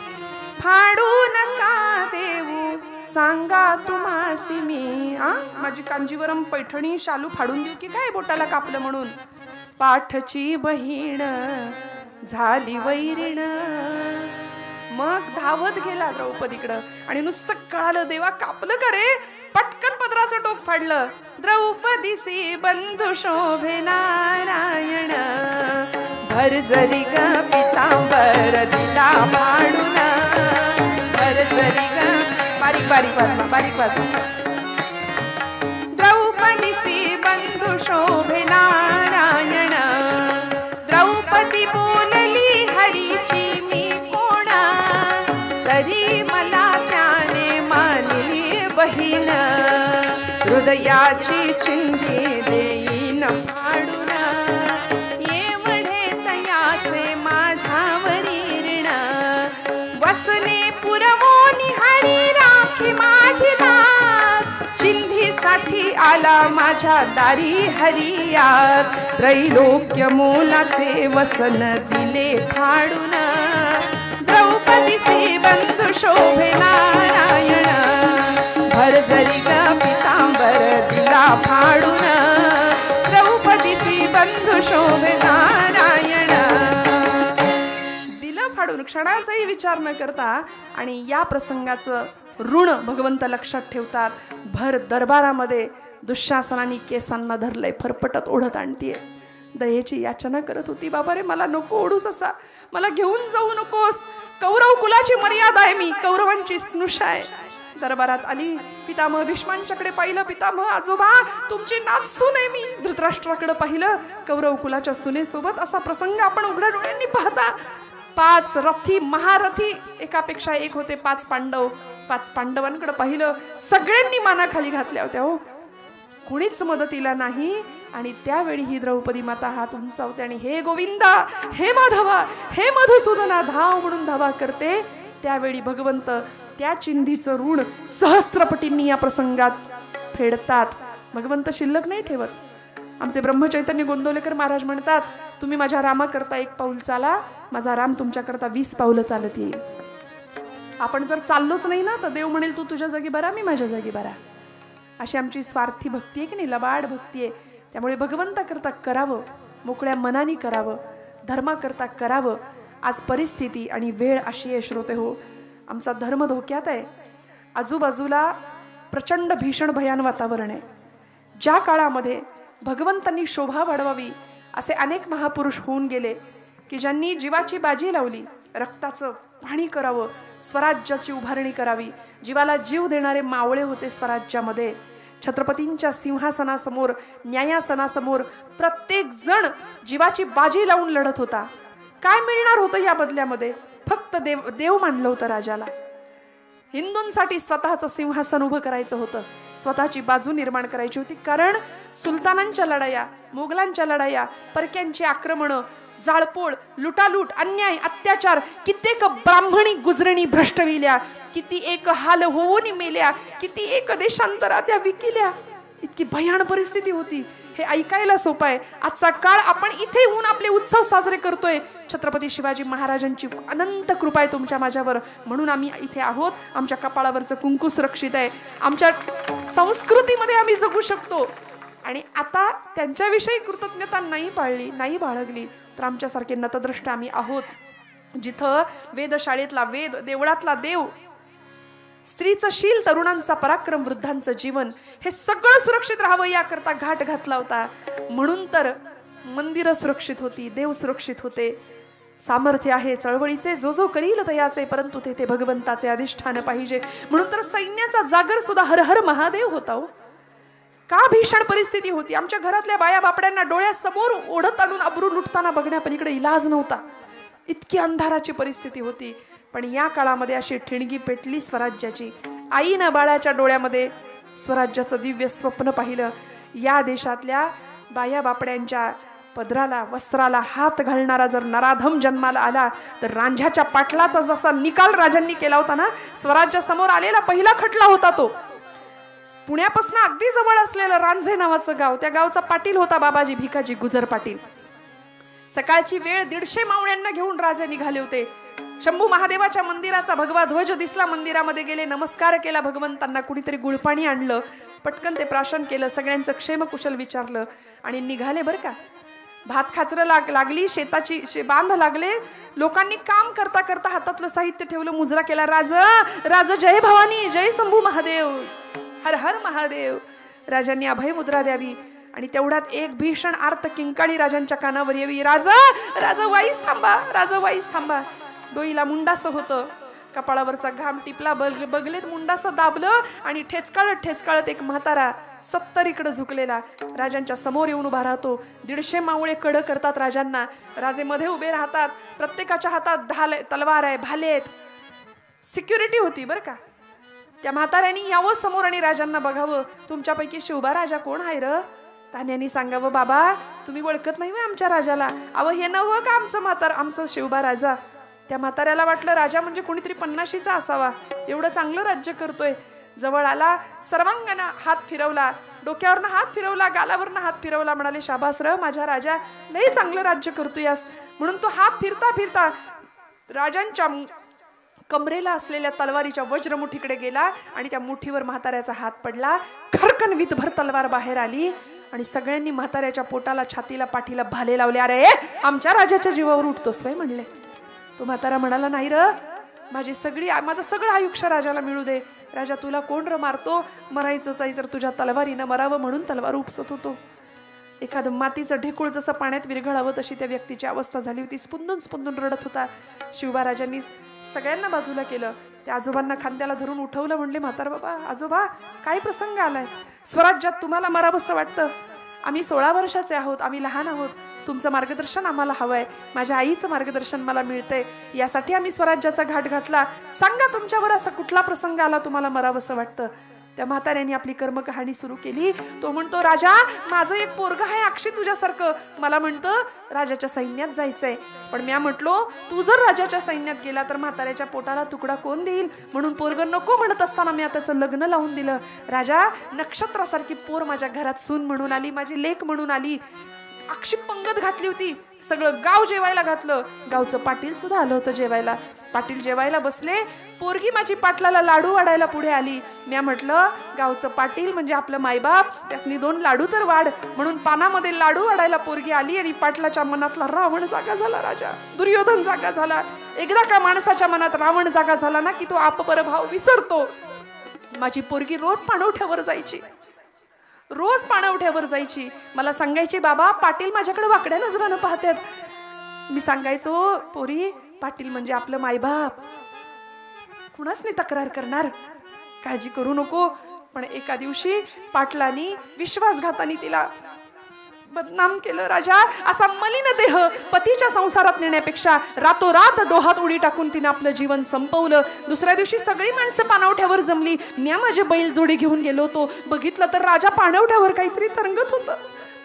Speaker 1: फाडू नका देऊ सांगा तुम्हासी मी. माझी कांजीवरम पैठणी शालू फाडून देऊ की काय बोटाला कापलं म्हणून. पाठची बहीण झाली वैरीण. मग धावत गेला द्रौपदीकडं आणि नुसतं कळालं देवा कापलं का रे. पटकन पदराचं टोक फाडलं. द्रौपदीसी बंधू शोभे नारायण, भर जरी ग पितांबर दिला फाडून. भर जरी ग बारीक बारीक वाजवा, बारीक वाजवा. द्रौपदीसी बंधू शोभे नारायण, द्रौपदी बोलली हरीची मी कोण, तरी मला त्याने मानली बहीण. हृदयाची चिंधी देईन फाडून, एवढे तयाचे माझ्यावरी ऋण. वसने पुरवोनी हरी राखी माझी दास, चिंधीसाठी आला माझ्या दारी हरियास. त्रैलोक्य मोलाचे वसन दिले फाडून, द्रौपदीसी बंधू शोभे नारायण, भर जरी ग पितांबर दिला फाडून. द्रौपदीसी बंधू शोभे नारायण, दिलं फाडून क्षणाचाही विचार न करता. आणि या प्रसंगाचं ऋण भगवंत लक्षात ठेवतात. भर दरबारामध्ये दुःशासनाने केसांना धरलंय, फरफटत ओढत आणतीये. दयेची याचना करत होती, बाबा रे मला नको ओढूस असा, मला घेऊन जाऊ नकोस. कौरव कुलाची मर्यादा आहे, मी कौरवांची स्नुषा आहे. दरबारात आली, पितामह भीष्मांच्याकडे पाहिलं. पितामह आजोबा तुमची नात सून आहे मी. धृतराष्ट्राकडे पाहिलं, कौरव कुलाच्या सुनेसोबत असा प्रसंग आपण उघड्या डोळ्यांनी पाहता. 5 रथी महारथी एकापेक्षा एक होते, 5 पांडव. 5 पांडवांकडे पाहिलं, सगळ्यांनी माना खाली घातल्या होत्या हो, कुणीच मदतीला नाही. आणि त्यावेळी ही द्रौपदी माता हात उंचावते आणि हे गोविंदा, हे माधवा, हे मधुसूदना, धाव म्हणून धावा करते. त्यावेळी भगवंत त्या चिंधीचं ऋण सहस्त्रपटींनी या प्रसंगात फेडतात. भगवंत शिल्लक नाही ठेवत. आमचे ब्रह्मचैतन्य गोंदवलेकर महाराज म्हणतात, तुम्ही माझ्या रामाकरता 1 पाऊल चाला, माझा राम तुमच्याकरता 20 पावलं चालत येईल. आपण जर चाललोच नाही ना, तर देव म्हणेल तू तुझ्या जागी बरा, मी माझ्या जागी बरा. अशी आमची स्वार्थी भक्ती आहे की नाही, लबाड भक्ती आहे. त्यामुळे भगवंताकरता करावं, मोकळ्या मनाने करावं, धर्माकरता करावं. आज परिस्थिती आणि वेळ अशी आहे श्रोते हो, आमचा धर्म धोक्यात आहे. आजूबाजूला प्रचंड भीषण भयान वातावरण आहे. ज्या काळामध्ये भगवंतांनी शोभा वाढवावी असे अनेक महापुरुष होऊन गेले की ज्यांनी जीवाची बाजी लावली, रक्ताचं पाणी करावं, स्वराज्याची उभारणी करावी. जीवाला जीव देणारे मावळे होते स्वराज्यामध्ये. छत्रपतींच्या सिंहासनासमोर, न्यायासनासमोर प्रत्येक जण जीवाची बाजी लावून लढत होता. काय मिळणार होतं या बदल्यामध्ये? फक्त देव मानलं होतं राजाला. हिंदूंसाठी स्वतःचं सिंहासन उभं करायचं होतं, स्वतःची बाजू निर्माण करायची होती. कारण सुलतानांच्या लढाया, मोगलांच्या लढाया, परक्यांची आक्रमणं, जाळपोळ, लुटालूट, अन्याय, अत्याचार, कित्येक ब्राह्मणी गुजरणी भ्रष्टविल्या, किती एक हाल होऊन मेल्या, किती एक देशांतरा त्या विकिल्या. इतकी भयान परिस्थिती होती. हे ऐकायला सोपं आहे. आजचा काळ आपण इथे येऊन आपले उत्सव साजरे करतोय. छत्रपती शिवाजी महाराजांची अनंत कृपा आहे तुमच्या माझ्यावर, म्हणून आम्ही इथे आहोत. आमच्या कपाळावरचं कुंकू सुरक्षित आहे, आमच्या संस्कृतीमध्ये आम्ही जगू शकतो. आणि आता त्यांच्याविषयी कृतज्ञता नाही पाळली, नाही बाळगली तर आमच्यासारखे नतद्रष्ट आम्ही आहोत. जिथं वेदशाळेतला वेद, देवळातला देव, स्त्रीचं शील, तरुणांचा पराक्रम, वृद्धांचं जीवन, हे सगळं सुरक्षित राहावं याकरता घाट घातला होता. म्हणून तर मंदिरं सुरक्षित होती, देव सुरक्षित होते. सामर्थ्य आहे चळवळीचे, जो जो करील तयाचे, परंतु तेथे भगवंताचे अधिष्ठान पाहिजे. म्हणून तर सैन्याचा जागर सुद्धा हर हर महादेव होता हो. का भीषण परिस्थिती होती. आमच्या घरातल्या बाया बापड्यांना डोळ्यासमोर ओढत आणून अब्रू लुटताना बघण्यापलीकडे इलाज नव्हता. इतकी अंधाराची परिस्थिती होती. पण या काळामध्ये अशी ठिणगी पेटली स्वराज्याची आईनं बाळाच्या डोळ्यामध्ये स्वराज्याचं दिव्य स्वप्न पाहिलं. या देशातल्या बाया बापड्यांच्या पदराला वस्त्राला हात घालणारा जर नराधम जन्माला आला तर रांझ्याच्या पाटलाचा जसा निकाल राजांनी केला होता ना, स्वराज्यासमोर आलेला पहिला खटला होता तो. पुण्यापासून अगदी जवळ असलेलं रांझे नावाचं गाव, त्या गावचा पाटील होता बाबाजी भिकाजी गुजर पाटील. सकाळची वेळ 150 मावळ्यांना घेऊन राजे निघाले होते. शंभू महादेवाच्या मंदिराचा भगवा ध्वज दिसला, मंदिरामध्ये गेले, नमस्कार केला भगवंतांना. कुणीतरी गुळपाणी आणलं, पटकन ते प्राशन केलं, सगळ्यांचं क्षेमकुशल विचारलं आणि निघाले. बरं का, भात खाचरं लागली, शेताची बांध लागले. लोकांनी काम करता करता हातातलं साहित्य ठेवलं, मुजरा केला. राज जय भवानी, जय शंभू महादेव, हर हर महादेव. राजांनी अभय मुद्रा द्यावी आणि तेवढ्यात एक भीषण आर्त किंकाळी राजांच्या कानावर यावी. राज वाईस थांबा, राज वाईस थांबा. डोईला मुंडासं होतं, कपाळावरचा घाम टिपला, बगलेत मुंडासं दाबलं आणि ठेचकाळत एक म्हातारा 70 इकडे झुकलेला राजांच्या समोर येऊन उभा राहतो. 150 मावळे कड करतात राजांना. राजे मध्ये उभे राहतात, प्रत्येकाच्या हातात तलवार आहे, भाले आहेत, सिक्युरिटी होती. बरं का, त्या म्हाताऱ्यांनी यावं समोर आणि राजांना बघावं. तुमच्यापैकी शिवबा राजा कोण आहे र? तान्यांनी सांगावं, बाबा तुम्ही ओळखत नाही आमच्या राजाला. अव हे नव्ह का आमचं शिवबा राजा. त्या म्हाताऱ्याला वाटलं राजा म्हणजे कोणीतरी 50शीचा असावा, एवढं चांगलं राज्य करतोय. जवळ आला, सर्वांगानं हात फिरवला, डोक्यावरनं हात फिरवला, गालावरनं हात फिरवला. म्हणाले, शाबास र माझ्या राजा, लई चांगलं राज्य करतोयस. म्हणून तो हात फिरता फिरता राजांच्या कमरेला असलेल्या तलवारीच्या वज्रमुठीकडे गेला आणि त्या मुठीवर म्हाताऱ्याचा हात पडला. खरकन वितभर तलवार बाहेर आली आणि सगळ्यांनी म्हाताऱ्याच्या पोटाला, छातीला, पाठीला भाले लावले. अरे आमच्या राजाच्या जीवावर उठतोस वय म्हणले. तो म्हातारा म्हणाला, नाही र, माझं सगळं आयुष्य राजाला मिळू दे. राजा तुला कोण र मारतो? मरायचंच आहे तर तुझ्या तलवारीनं मरावं म्हणून तलवार उपसत होतो. एखादं मातीचं ढेकूळ जसं पाण्यात विरघळावं तशी त्या व्यक्तीची अवस्था झाली होती. स्पुंदून रडत होता. शिवबा राजांनी सगळ्यांना बाजूला केलं. त्या आजोबांना खांद्याला धरून उठवलं. म्हणले, म्हातार बाबा, आजोबा काय प्रसंग आलाय? स्वराज्यात तुम्हाला मरावंसं वाटतं? आम्ही 16 वर्षाचे आहोत, आम्ही लहान आहोत. तुमचं मार्गदर्शन आम्हाला हवंय. माझ्या आईचं मार्गदर्शन मला मिळतंय, यासाठी आम्ही स्वराज्याचा घाट घातला. सांगा तुमच्यावर असा कुठला प्रसंग आला तुम्हाला मरावंसं वाटतं? त्या म्हाताऱ्याने आपली कर्मकहाणी सुरू केली. तो म्हणतो, राजा माझं एक पोरग आहे अक्षय तुझ्यासारखं. मला म्हणतं राजाच्या सैन्यात जायचंय. पण मी म्हटलो, तू जर राजाच्या सैन्यात गेला तर म्हाताऱ्याच्या पोटाला तुकडा कोण देईल? म्हणून पोरग नको म्हणत असताना मी त्याचं लग्न लावून दिलं. राजा, नक्षत्रासारखी पोर माझ्या घरात सून म्हणून आली, माझी लेक म्हणून आली. अक्षी पंगत घातली होती, सगळं गाव जेवायला घातलं. गावचं पाटील सुद्धा आलं होतं जेवायला. पाटील जेवायला बसले. पोरगी माझी पाटलाला लाडू वाढायला पुढे आली. मी म्हटलं, गावचं पाटील म्हणजे आपलं मायबाप, त्यासनी 2 लाडू तर वाढ. म्हणून पानामध्ये लाडू वाढायला पोरगी आली आणि पाटलाच्या मनातला रावण जागा झाला. राजा दुर्योधन जागा झाला. एकदा का माणसाच्या मनात रावण जागा झाला ना की तो आपपरभाव विसरतो. माझी पोरगी रोज पाणवठ्यावर जायची. मला सांगायची, बाबा पाटील माझ्याकडे वाकड्या नजरानं पाहतात. मी सांगायचो, पोरी पाटील म्हणजे आपलं मायबाप, कुणाच नाही तक्रार करणार, काळजी करू नको. पण एका दिवशी पाटलांनी विश्वासघाताने तिला बदनाम केलं. राजा, असा मलिन देह पतीच्या संसारात नेण्यापेक्षा रातोरात डोहात उडी टाकून तिने आपलं जीवन संपवलं. दुसऱ्या दिवशी सगळी माणसं पाणवठ्यावर जमली. मी माझे बैल जोडी घेऊन गेलो होतो. बघितलं तर राजा पाणवठ्यावर काहीतरी तरंगत होतं.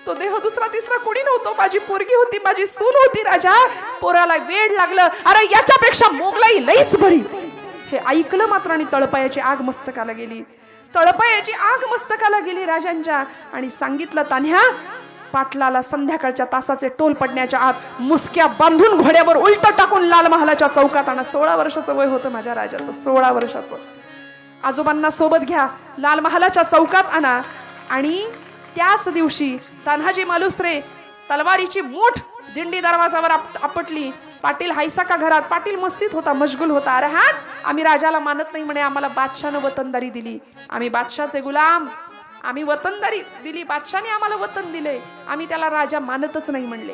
Speaker 1: तो देह दुसरा तिसरा कोणी नव्हतो, माझी पोरगी होती, माझी सून होती. राजा, पोराला वेड लागलं. अरे याच्यापेक्षा मोगलाई लईच बरी. हे ऐकलं मात्र आणि तळपायाची आग मस्तकाला गेली राजांच्या. आणि सांगितलं, तान्ह्या, पाटलाला संध्याकाळच्या तासाचे टोल पडण्याच्या आत मुसक्या बांधून घोड्यावर उलट टाकून लाल महालाच्या चौकात आणा. 16 वर्षाचं वय होतं माझ्या राजाचं, 16 वर्षाचं. आजोबांना सोबत घ्या, लाल महालाच्या चौकात आणा. आणि त्याच दिवशी तान्हाजी मालुसरे तलवारीची मूठ दिंडी दरवाजावर आपटली. पाटील हायसा का घरात? पाटील मस्तीत होता, मशगुल होता. अरे हा, आम्ही राजाला मानत नाही म्हणे, आम्हाला बादशाहनं वतनदारी दिली, आम्ही बादशाहचे गुलाम, आम्ही वतनदारी दिली, बादशाहने आम्हाला वतन दिले, आम्ही त्याला राजा मानतच नाही म्हणले.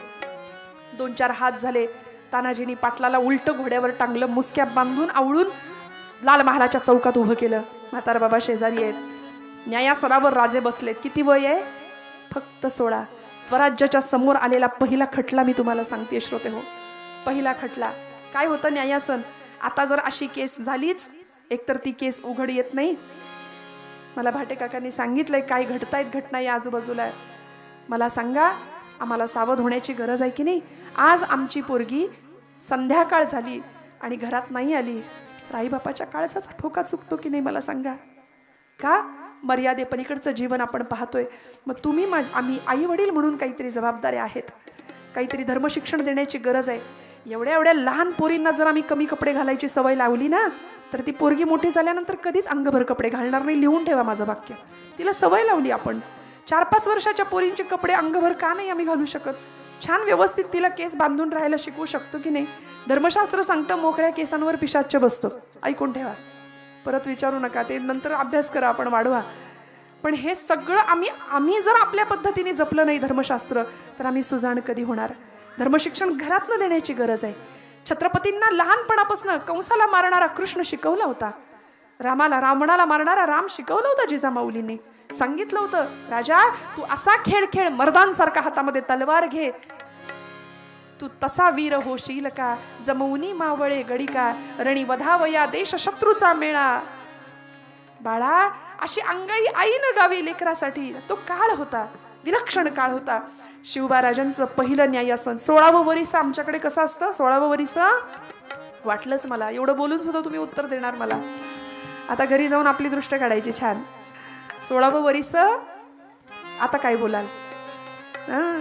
Speaker 1: 2-4 हात झाले. तानाजींनी पाटलाला उलट घोड्यावर टांगलं, मुसक्या बांधून आवळून लाल महालाच्या चौकात उभं केलं. म्हातार बाबा शेजारी आहेत. न्यायासनावर राजे बसलेत. किती वय आहे? फक्त 16. स्वराज्याच्या समोर आलेला पहिला खटला मी तुम्हाला सांगते श्रोते हो. पहिला खटला काय होतं? न्यायासन. आता जर अशी केस झालीच एकतर ती केस उघड येत नाही. मला भाटे काकांनी सांगितलंय काय घडतायत घटना या आजूबाजूला. मला सांगा, आम्हाला सावध होण्याची गरज आहे की नाही? आज आमची पोरगी संध्याकाळ झाली आणि घरात नाही आली, तर आई बापाच्या काळजाचा ठोका चुकतो की नाही मला सांगा? का? मर्यादेपलीकडचं जीवन आपण पाहतोय. मग तुम्ही आम्ही आई वडील म्हणून काहीतरी जबाबदाऱ्या आहेत, काहीतरी धर्मशिक्षण देण्याची गरज आहे. एवढ्या एवढ्या लहान पोरींना जर आम्ही कमी कपडे घालायची सवय लावली ना, तर ती पोरगी मोठी झाल्यानंतर कधीच अंगभर कपडे घालणार नाही. लिहून ठेवा माझं वाक्य. तिला सवय लावली आपण. 4-5 वर्षाच्या पोरींचे कपडे अंगभर का नाही आम्ही घालू शकत? छान व्यवस्थित तिला केस बांधून राहायला शिकवू शकतो की नाही? धर्मशास्त्र सांगतं मोकळ्या केसांवर पिशाच्य बसतं. ऐकून ठेवा, परत विचारू नका, ते नंतर अभ्यास करा, आपण वाढवा. पण हे सगळं आम्ही जर आपल्या पद्धतीने जपलं नाही धर्मशास्त्र, तर आम्ही सुजाण कधी होणार? धर्मशिक्षण घरातनं देण्याची गरज आहे. छत्रपतींना लहानपणापासून कंसाला मारणारा कृष्ण शिकवला होता, रावणाला मारणारा राम शिकवला होता जिजामाऊलींनी. सांगितलं होतं, राजा तू असा खेळ खेळ, मर्दांसारखा हातामध्ये तलवार घे, तू तसा वीर होशील का, जमवनी मावळे गडी का, रणी वधावया देश शत्रूचा मेळा. बाळा, अशी अंगाई आईनं गावी लेकरासाठी. तो काळ होता, विलक्षण काळ होता. शिवबा राजांचं पहिलं न्यायासन 16वं वरीस आमच्याकडे कसं असतं? 16वं वरीस वाटलंच मला, एवढं बोलून सुद्धा तुम्ही उत्तर देणार मला. आता घरी जाऊन आपली दृष्ट काढायची छान. 16वं वरीस आता काय बोलाल?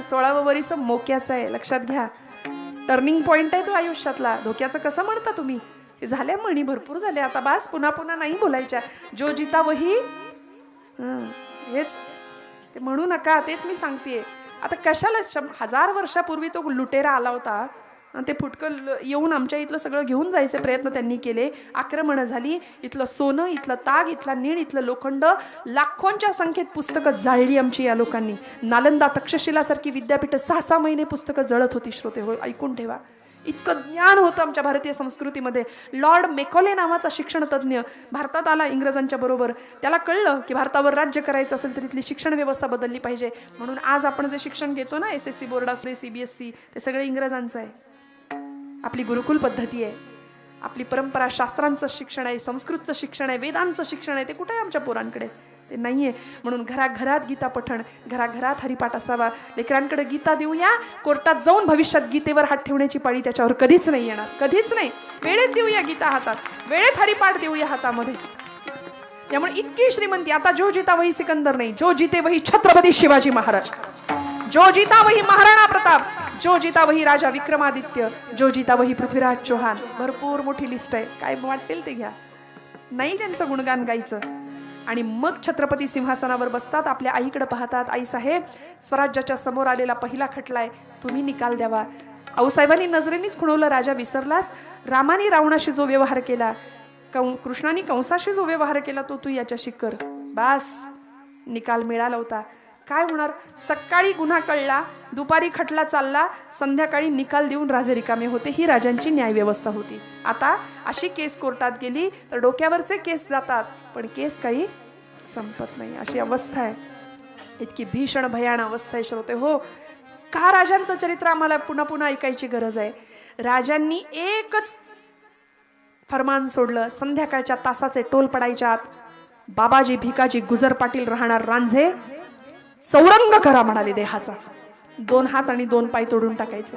Speaker 1: 16वं वरीस मोक्याचं आहे, लक्षात घ्या. टर्निंग पॉइंट आहे तो आयुष्यातला. धोक्याचं कसं म्हणता तुम्ही? झाल्या म्हणी भरपूर झाल्या, आता बास, पुन्हा पुन्हा नाही बोलायच्या. जो जिता वही, हेच ते म्हणू नका, तेच मी सांगतेय. आता कशाला 1000 वर्षापूर्वी तो लुटेरा आला होता, ते फुटकं येऊन आमच्या इथलं सगळं घेऊन जायचे प्रयत्न त्यांनी केले. आक्रमणं झाली. इथलं सोनं, इथलं ताग, इथला नीळ, इथलं लोखंड, लाखोंच्या संख्येत पुस्तकं जाळली आमची या लोकांनी. नालंदा तक्षशिलासारखी विद्यापीठ 6-6 महिने पुस्तकं जळत होती. श्रोते हो, ऐकून ठेवा. इतकं ज्ञान होतं आमच्या भारतीय संस्कृतीमध्ये. लॉर्ड मेकॉले नावाचा शिक्षण तज्ज्ञ भारतात आला इंग्रजांच्या बरोबर. त्याला कळलं की भारतावर राज्य करायचं असेल तर इथली शिक्षण व्यवस्था बदलली पाहिजे. म्हणून आज आपण जे शिक्षण घेतो ना, SSC बोर्ड असले, CBSE, ते सगळे इंग्रजांचं आहे. आपली गुरुकुल पद्धती आहे, आपली परंपरा, शास्त्रांचं शिक्षण आहे, संस्कृतचं शिक्षण आहे, वेदांचं शिक्षण आहे. ते कुठे आहे आमच्या पोरांकडे? ते नाहीये. म्हणून घराघरात गीता पठण, घराघरात हरिपाठ असावा. लेकरांकडे गीता देऊया. कोर्टात जाऊन भविष्यात गीतेवर हात ठेवण्याची पाळी त्याच्यावर कधीच नाही येणार, कधीच नाही. वेळेत देऊया गीता हातात, वेळेत हरिपाठ देऊया हातामध्ये. त्यामुळे इतकी श्रीमंती. आता जो जिता वही सिकंदर नाही, जो जिते वही छत्रपती शिवाजी महाराज, जो जिता वही महाराणा प्रताप, जो जिता वही राजा विक्रमादित्य, जो जिता वही पृथ्वीराज चौहान. भरपूर मोठी लिस्ट आहे, काय वाटेल ते घ्या. नाही त्यांचं गुणगान गायचं. आणि मग छत्रपती सिंहासनावर बसतात, आपल्या आईकडे पाहतात. आई साहेब, स्वराज्याच्या समोर आलेला पहिला खटलाय, तुम्ही निकाल द्यावा. आऊसाहेबांनी नजरेनीच खुणवलं, राजा विसरलास? रामाने रावणाशी जो व्यवहार केला, कृष्णाने कंसाशी जो व्यवहार केला, तो तू याच्याशी कर. बास, निकाल मिळाला होता. काय होणार? सकाळी गुन्हा कळला, दुपारी खटला चालला, संध्याकाळी निकाल देऊन राजे रिकामे होते. ही राजांची न्यायव्यवस्था होती. आता अशी केस कोर्टात गेली तर डोक्यावरचे केस जातात, पण केस काही संपत नाही. अशी अवस्था आहे. इतकी भीषण भयान अवस्था आहे श्रोते हो. का राजांचं चरित्र आम्हाला पुन्हा पुन्हा ऐकायची गरज आहे? राजांनी एकच फरमान सोडलं, संध्याकाळच्या तासाचे टोल पडायच्या आत बाबाजी भिकाजी गुजर पाटील राहणार रांझे चौरंग करा म्हणाले देहाचा. 2 हात आणि 2 पाय तोडून टाकायचे,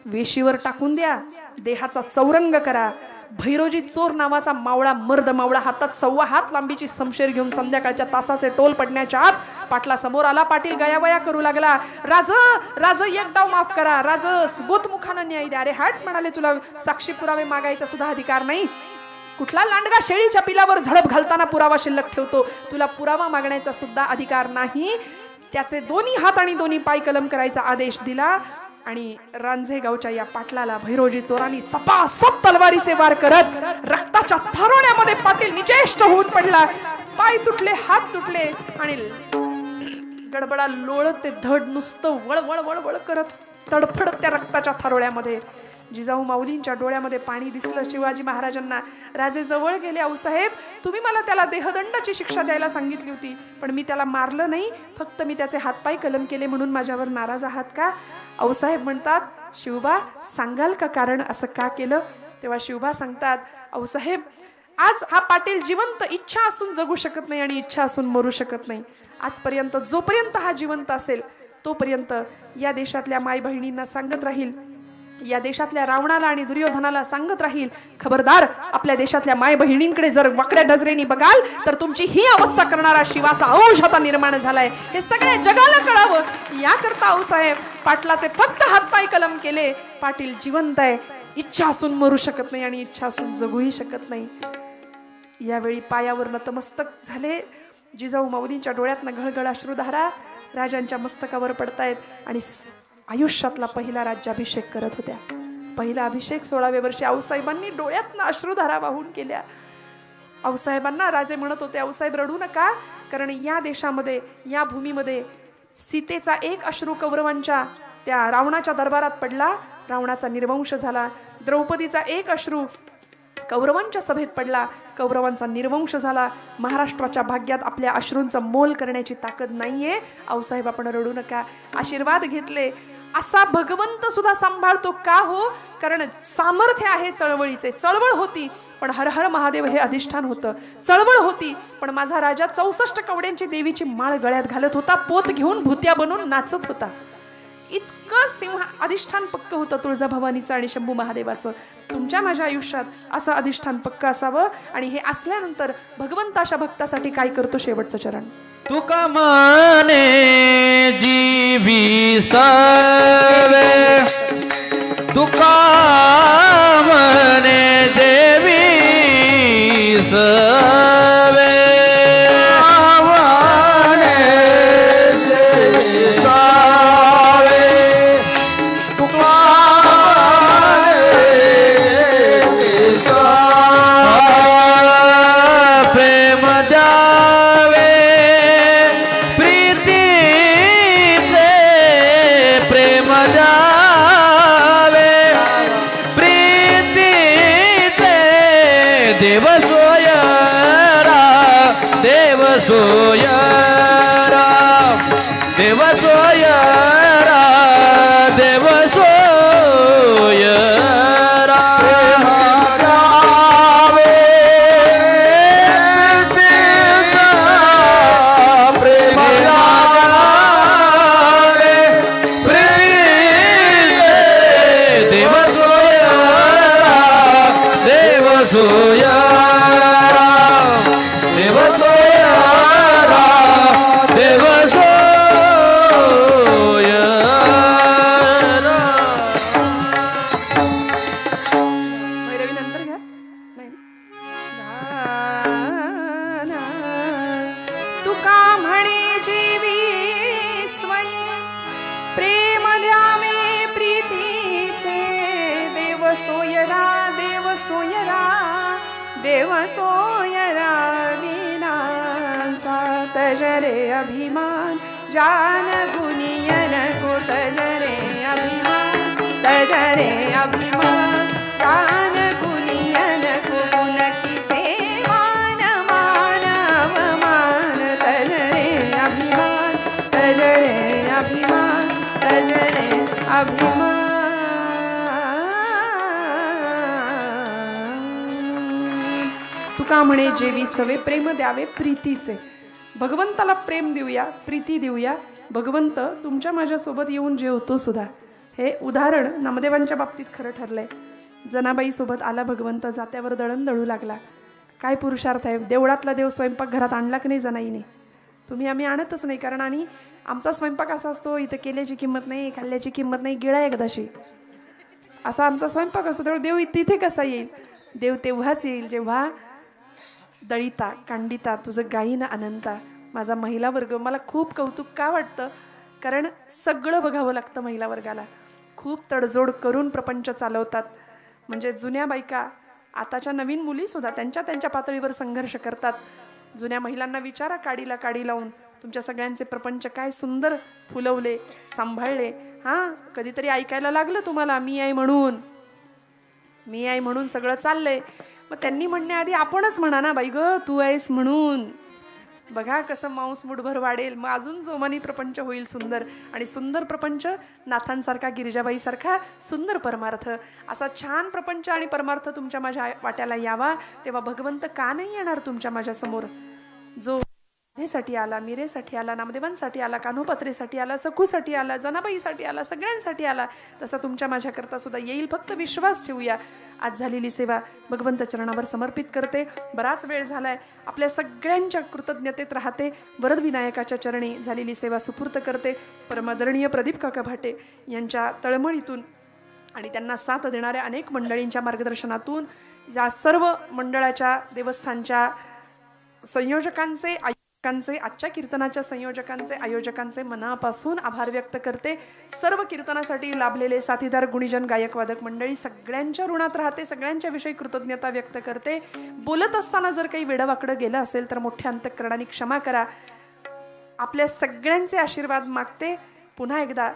Speaker 1: वेशीवर टाकून द्या, देहाचा चौरंग करा. भैरोजी चोर नावाचा मावळा, मर्द मावळा, हातात 1.25 हात लांबीची समशेर घेऊन संध्याकाळच्या तासाचे टोल पडण्याच्या आत पाटला समोर आला. पाटील गयावया करू लागला, राज एक डाव माफ करा, राज गोतमुखानं न्याय द्या. अरे हट म्हणाले, तुला साक्षी पुरावे मागायचा सुद्धा अधिकार नाही. कुठला लांडगा शेळीच्या पिलावर झडप घालताना पुरावा शिल्लक ठेवतो? तुला पुरावा मागण्याचा सुद्धा अधिकार नाही. त्याचे 2 हात आणि 2 पाय कलम करायचा आदेश दिला. आणि रांझे गावच्या या पाटलाला भैरोजी चोरांनी सपासप तलवारीचे वार करत रक्ताच्या थारोण्यामध्ये पाटील निचेष्ट होऊन पडला. पाय तुटले, हात तुटले आणि गडबडा लोळत ते धड नुसतं वळवळ वळवळ करत तडफडत त्या रक्ताच्या थारोळ्यामध्ये. जिजाऊ माऊलींच्या डोळ्यामध्ये पाणी दिसलं शिवाजी महाराजांना. राजे जवळ गेले, आऊसाहेब तुम्ही मला त्याला देहदंडाची शिक्षा द्यायला सांगितली होती, पण मी त्याला मारलं नाही, फक्त मी त्याचे हातपाय कलम केले, म्हणून माझ्यावर नाराज आहात का? आऊसाहेब म्हणतात, शिवबा सांगाल का कारण असं का केलं? तेव्हा शिवबा सांगतात, आऊसाहेब आज हा पाटील जिवंत इच्छा असून जगू शकत नाही आणि इच्छा असून मरू शकत नाही. आजपर्यंत जोपर्यंत हा जिवंत असेल तोपर्यंत या देशातल्या माय बहिणींना सांगत राहील, या देशातल्या रावणाला आणि दुर्योधनाला सांगत राहील, खबरदार आपल्या देशातल्या माय बहिणींकडे जर वाकड्या नजरेने बघाल तर तुमची ही अवस्था करणारा शिवाचा अंश आता निर्माण झालाय. हे सगळे जगाला कळावं याकरता आऊसाहेब पाटलाचे फक्त हातपाय कलम केले. पाटील जिवंत आहे, इच्छा असून मरू शकत नाही आणि इच्छा असून जगूही शकत नाही. यावेळी पायावर नतमस्तक झाले. जिजाऊ माऊलींच्या डोळ्यातनं घळघळ अश्रुधारा राजांच्या मस्तकावर पडतायत आणि आयुष्यातला पहिला राज्याभिषेक करत होत्या. पहिला अभिषेक 16व्या वर्षी आऊसाहेबांनी डोळ्यातनं अश्रुधारा वाहून केल्या. आऊसाहेबांना राजे म्हणत होते, आऊसाहेब रडू नका, कारण या देशामध्ये या भूमीमध्ये सीतेचा एक अश्रू कौरवांच्या त्या रावणाच्या दरबारात पडला, रावणाचा निर्वंश झाला. द्रौपदीचा एक अश्रू कौरवांच्या सभेत पडला, कौरवांचा निर्वंश झाला. महाराष्ट्राच्या भाग्यात आपल्या अश्रूंचा मोल करण्याची ताकद नाहीये. आऊसाहेब आपण रडू नका. आशीर्वाद घेतले. असा भगवंत सुद्धा सांभाळतो का हो? कारण सामर्थ्य आहे चळवळीचे. चळवळ होती पण हर हर महादेव हे अधिष्ठान होतं. चळवळ होती पण माझा राजा 64 कवड्यांची देवीची माळ गळ्यात घालत होता, पोत घेऊन भुत्या बनून नाचत होता. इतकं सिंह अधिष्ठान पक्क होतं तुळजाभवानीचं आणि शंभू महादेवाचं. तुमच्या माझ्या आयुष्यात असं अधिष्ठान पक्क असावं. आणि हे असल्यानंतर भगवंत अशा भक्तासाठी काय करतो? शेवटचं चरण.
Speaker 2: तुका माने जीवी सवे, तुका माने देवी सवे, देव सोयरा, देव सोयरा, देव सोयरा, देव सोयरा. प्रेम देव सोयरा, देव सोयरा, देव सोयरा, देव सोयरा.
Speaker 1: भैरवी नंतर घ्या. नाही तुका म्हणे जीवी स्वयं, प्रेम द्यावे प्रीतीचे. देव सोयरा, देव सोयरा, देव सोयरा विनाचा. तजरे अभिमान जान गुनियन को, तजरे अभिमान, तजरे अभिमान जान गुनियन को. गुणकी से मान मान अवमान. तजरे अभिमान, तजरे अभिमान, तजरे अभिमान. तुका म्हणे जेवी सवे, प्रेम द्यावे प्रीतीचे. भगवंताला प्रेम देऊया, प्रीती देऊया. भगवंत तुमच्या माझ्यासोबत येऊन जेवतो सुद्धा. हे उदाहरण नामदेवांच्या बाबतीत खरं ठरलंय. जनाबाई सोबत आला भगवंत, जात्यावर दळण दळू लागला. काय पुरुषार्थ आहे. देवळातला देव स्वयंपाक घरात आणला की नाही जनाईने? तुम्ही आम्ही आणतच नाही. कारण आणि आमचा स्वयंपाक असा असतो, इथं केल्याची किंमत नाही, खाल्ल्याची किंमत नाही, गिळा एकदाशी, असा आमचा स्वयंपाक असतो. त्यामुळे देव तिथे कसा येईल? देव तेव्हाच येईल जेव्हा दळिता कांडिता तुझं गायीनं अनंता. माझा महिला वर्ग, मला खूप कौतुक का वाटतं? कारण सगळं बघावं लागतं महिला वर्गाला. खूप तडजोड करून प्रपंच चालवतात. म्हणजे जुन्या बायका, आताच्या नवीन मुली सुद्धा त्यांच्या त्यांच्या पातळीवर संघर्ष करतात. जुन्या महिलांना विचारा काडीला काडी लावून, तुमच्या सगळ्यांचे प्रपंच काय सुंदर फुलवले, सांभाळले. हां, कधीतरी ऐकायला लागलं तुम्हाला मी आहे म्हणून, मी आहे म्हणून सगळं चाललंय. मग त्यांनी म्हणण्याआधी आपणच म्हणा ना, बाई ग तू आहेस म्हणून. बघा कसं मांस मुठभर वाढेल, मग अजून जोमानी प्रपंच होईल सुंदर. आणि सुंदर प्रपंच नाथांसारखा, गिरिजाबाईसारखा सुंदर परमार्थ, असा छान प्रपंच आणि परमार्थ तुमच्या माझ्या वाट्याला यावा. तेव्हा भगवंत का नाही येणार तुमच्या माझ्या समोर? जो साठी आला, मीरेसाठी आला, नामदेवांसाठी आला, कान्होपात्रेसाठी आला, सखूसाठी आला, जनाबाईसाठी आला, सगळ्यांसाठी आला, तसा तुमच्या माझ्याकरता सुद्धा येईल. फक्त विश्वास ठेवूया. आज झालेली सेवा भगवंत चरणावर समर्पित करते. बराच वेळ झालाय, आपल्या सगळ्यांच्या कृतज्ञतेत राहते. वरद विनायकाच्या चरणी झालेली सेवा सुपूर्त करते. परमादरणीय प्रदीप काका भाटे यांच्या तळमळीतून आणि त्यांना साथ देणाऱ्या अनेक मंडळींच्या मार्गदर्शनातून या सर्व मंडळाच्या, देवस्थानच्या संयोजकांचे, आजच्या कीर्तनाच्या संयोजकांचे, आयोजकांचे मनापासून आभार व्यक्त करते. सर्व कीर्तनासाठी लाभलेले साथीदार, गुणीजन, गायक, वादक मंडळी सगळ्यांच्या ऋणात राहते. सगळ्यांच्या विषयी कृतज्ञता व्यक्त करते. बोलत असताना जर काही वेडवाकडं गेलं असेल तर मोठ्या अंतःकरणाने क्षमा करा. आपल्या सगळ्यांचे आशीर्वाद मागते. पुन्हा एकदा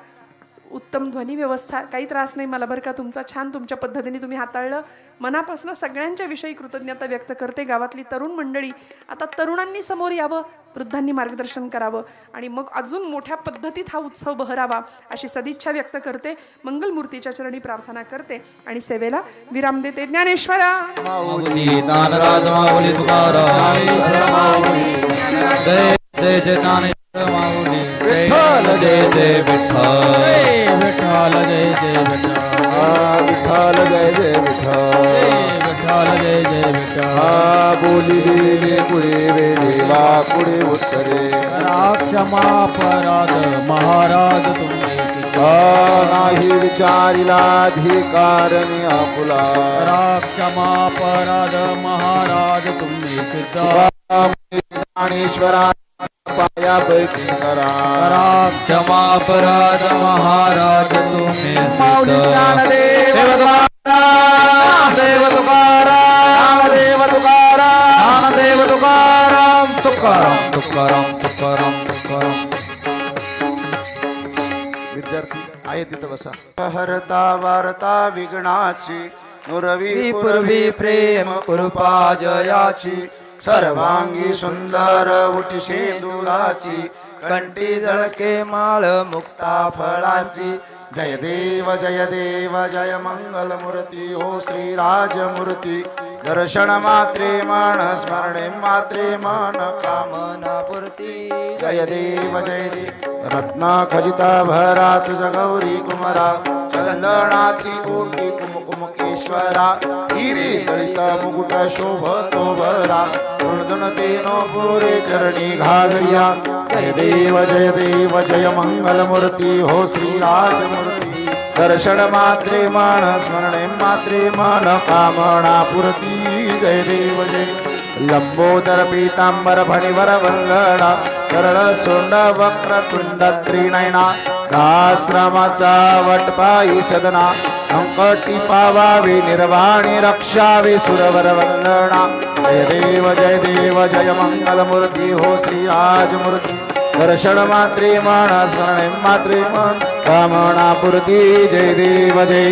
Speaker 1: उत्तम ध्वनी व्यवस्था, काही त्रास नाही मला बरं का, तुमचा छान तुमच्या पद्धतीने तुम्ही हाताळलं. मनापासून सगळ्यांच्या विषयी कृतज्ञता व्यक्त करते. गावातली तरुण मंडळी, आता तरुणांनी समोर यावं, वृद्धांनी मार्गदर्शन करावं आणि मग अजून मोठ्या पद्धतीत हा उत्सव बहरावा अशी सदिच्छा व्यक्त करते. मंगलमूर्तीच्या चरणी प्रार्थना करते आणि सेवेला विराम देते. ज्ञानेश्वरा
Speaker 2: माऊली ज्ञानराज माऊली तुकाराम जय जय जय ज्ञानेश्वर माऊली विठ्ठल जय जय विठ्ठल
Speaker 3: विठ्ठल जय जय विठ्ठल
Speaker 2: विठ्ठल जय जय विठ्ठल
Speaker 3: विठ्ठल जय जय विठ्ठल.
Speaker 2: बोली दिले पुढे वेळेवा पुढे उत्तरे
Speaker 3: क्षमा अपराध महाराज तुम्ही
Speaker 2: नाही विचारिला अधिकारणी आपुला
Speaker 3: क्षमा अपराध महाराज तुम्ही सिद्ध
Speaker 2: ज्ञानेश्वरा पाया पैकी करा
Speaker 3: क्षमा अपराध महाराज तुम्ही
Speaker 2: माऊली ज्ञानदेव
Speaker 3: देव तुकाराम
Speaker 2: ज्ञानदेव तुकाराम
Speaker 3: देव तुकाराम तुकाराम तुकाराम तुकाराम तुकाराम.
Speaker 2: विद्यार्थी आहे तिथं बसा. हरता वारता विघ्नाची नुरवी पूर्वी प्रेम कृपा जयाची सर्वांगी सुंदर उटी शेंदुराची कंठी जळके माळ मुक्ता फळाची जय देव जय मंगल मूर्ती हो श्री राजमूर्ती दर्शन मात्रे मन स्मरणे मात्रे मन कामना पूर्ती जय देव रत्ना खजिता भरा तुझ गौरी कुमारा चंदनाची कोटी कुमकुमकेश्वरा हिरे जळिता मुकुट शोभतो भरा तेनो पुरे चरणी घालया जय देव जय मंगल मूर्ती हो श्री राजमूर्ती दर्शन मात्रे मन स्मरणे मात्रे मन कामना पूर्ती जय देव जय लंबोदर पीतांबर फणिवर वल्लडा सरळ सोंड वक्र तुंड त्रिनयना दाश्रमाचा वटपाई सदना संकटी पावावे निर्वाणी रक्षावे सुरवर वंदना जय देव जय मंगल मूर्ती हो श्री राजमूर्ती दर्शन मात्रे मन स्मरणे मात्रे मन कामना पूर्ती जय देव जय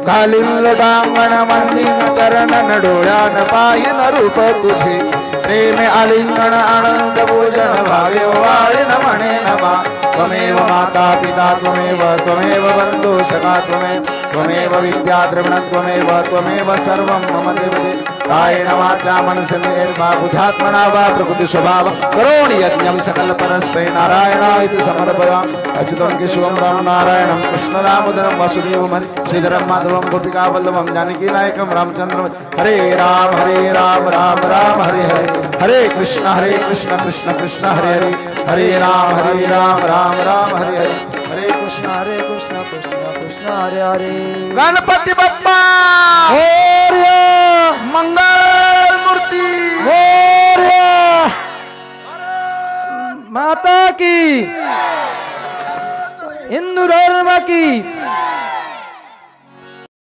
Speaker 2: घालीन लोटांगण मंदिर चरण डोळ्यान पाहिन रूप तुझे प्रेम आलिंगन आनंद भोजन भावे वाळीन म्हणे नमा त्वमेव माता पिता त्वमेव बंधु सखा त्वमेव विद्या द्रविण त्वमेव सर्वं मम देवते कायेन वाचा मनसेन्द्रियैर्वा बुद्ध्यात्मना वा प्रकृति स्वभाव करोमि यज्ञं सकल परस्मै नारायणाय समर्पयामि अच्युतं केशवं राम नारायणं कृष्ण दामोदरं वासुदेवं श्रीधरं माधवं गोपिका वल्लभं जानकी नायकं रामचंद्रं हरे राम राम राम हरे हरे हरे कृष्ण कृष्ण कृष्ण हरे हरे हरे राम राम हरे हरे हरे कृष्ण कृष्ण कृष्ण हरे हरे. गणपती बाप्पा मंगल मूर्ती
Speaker 3: माता की हिंदू धर्म की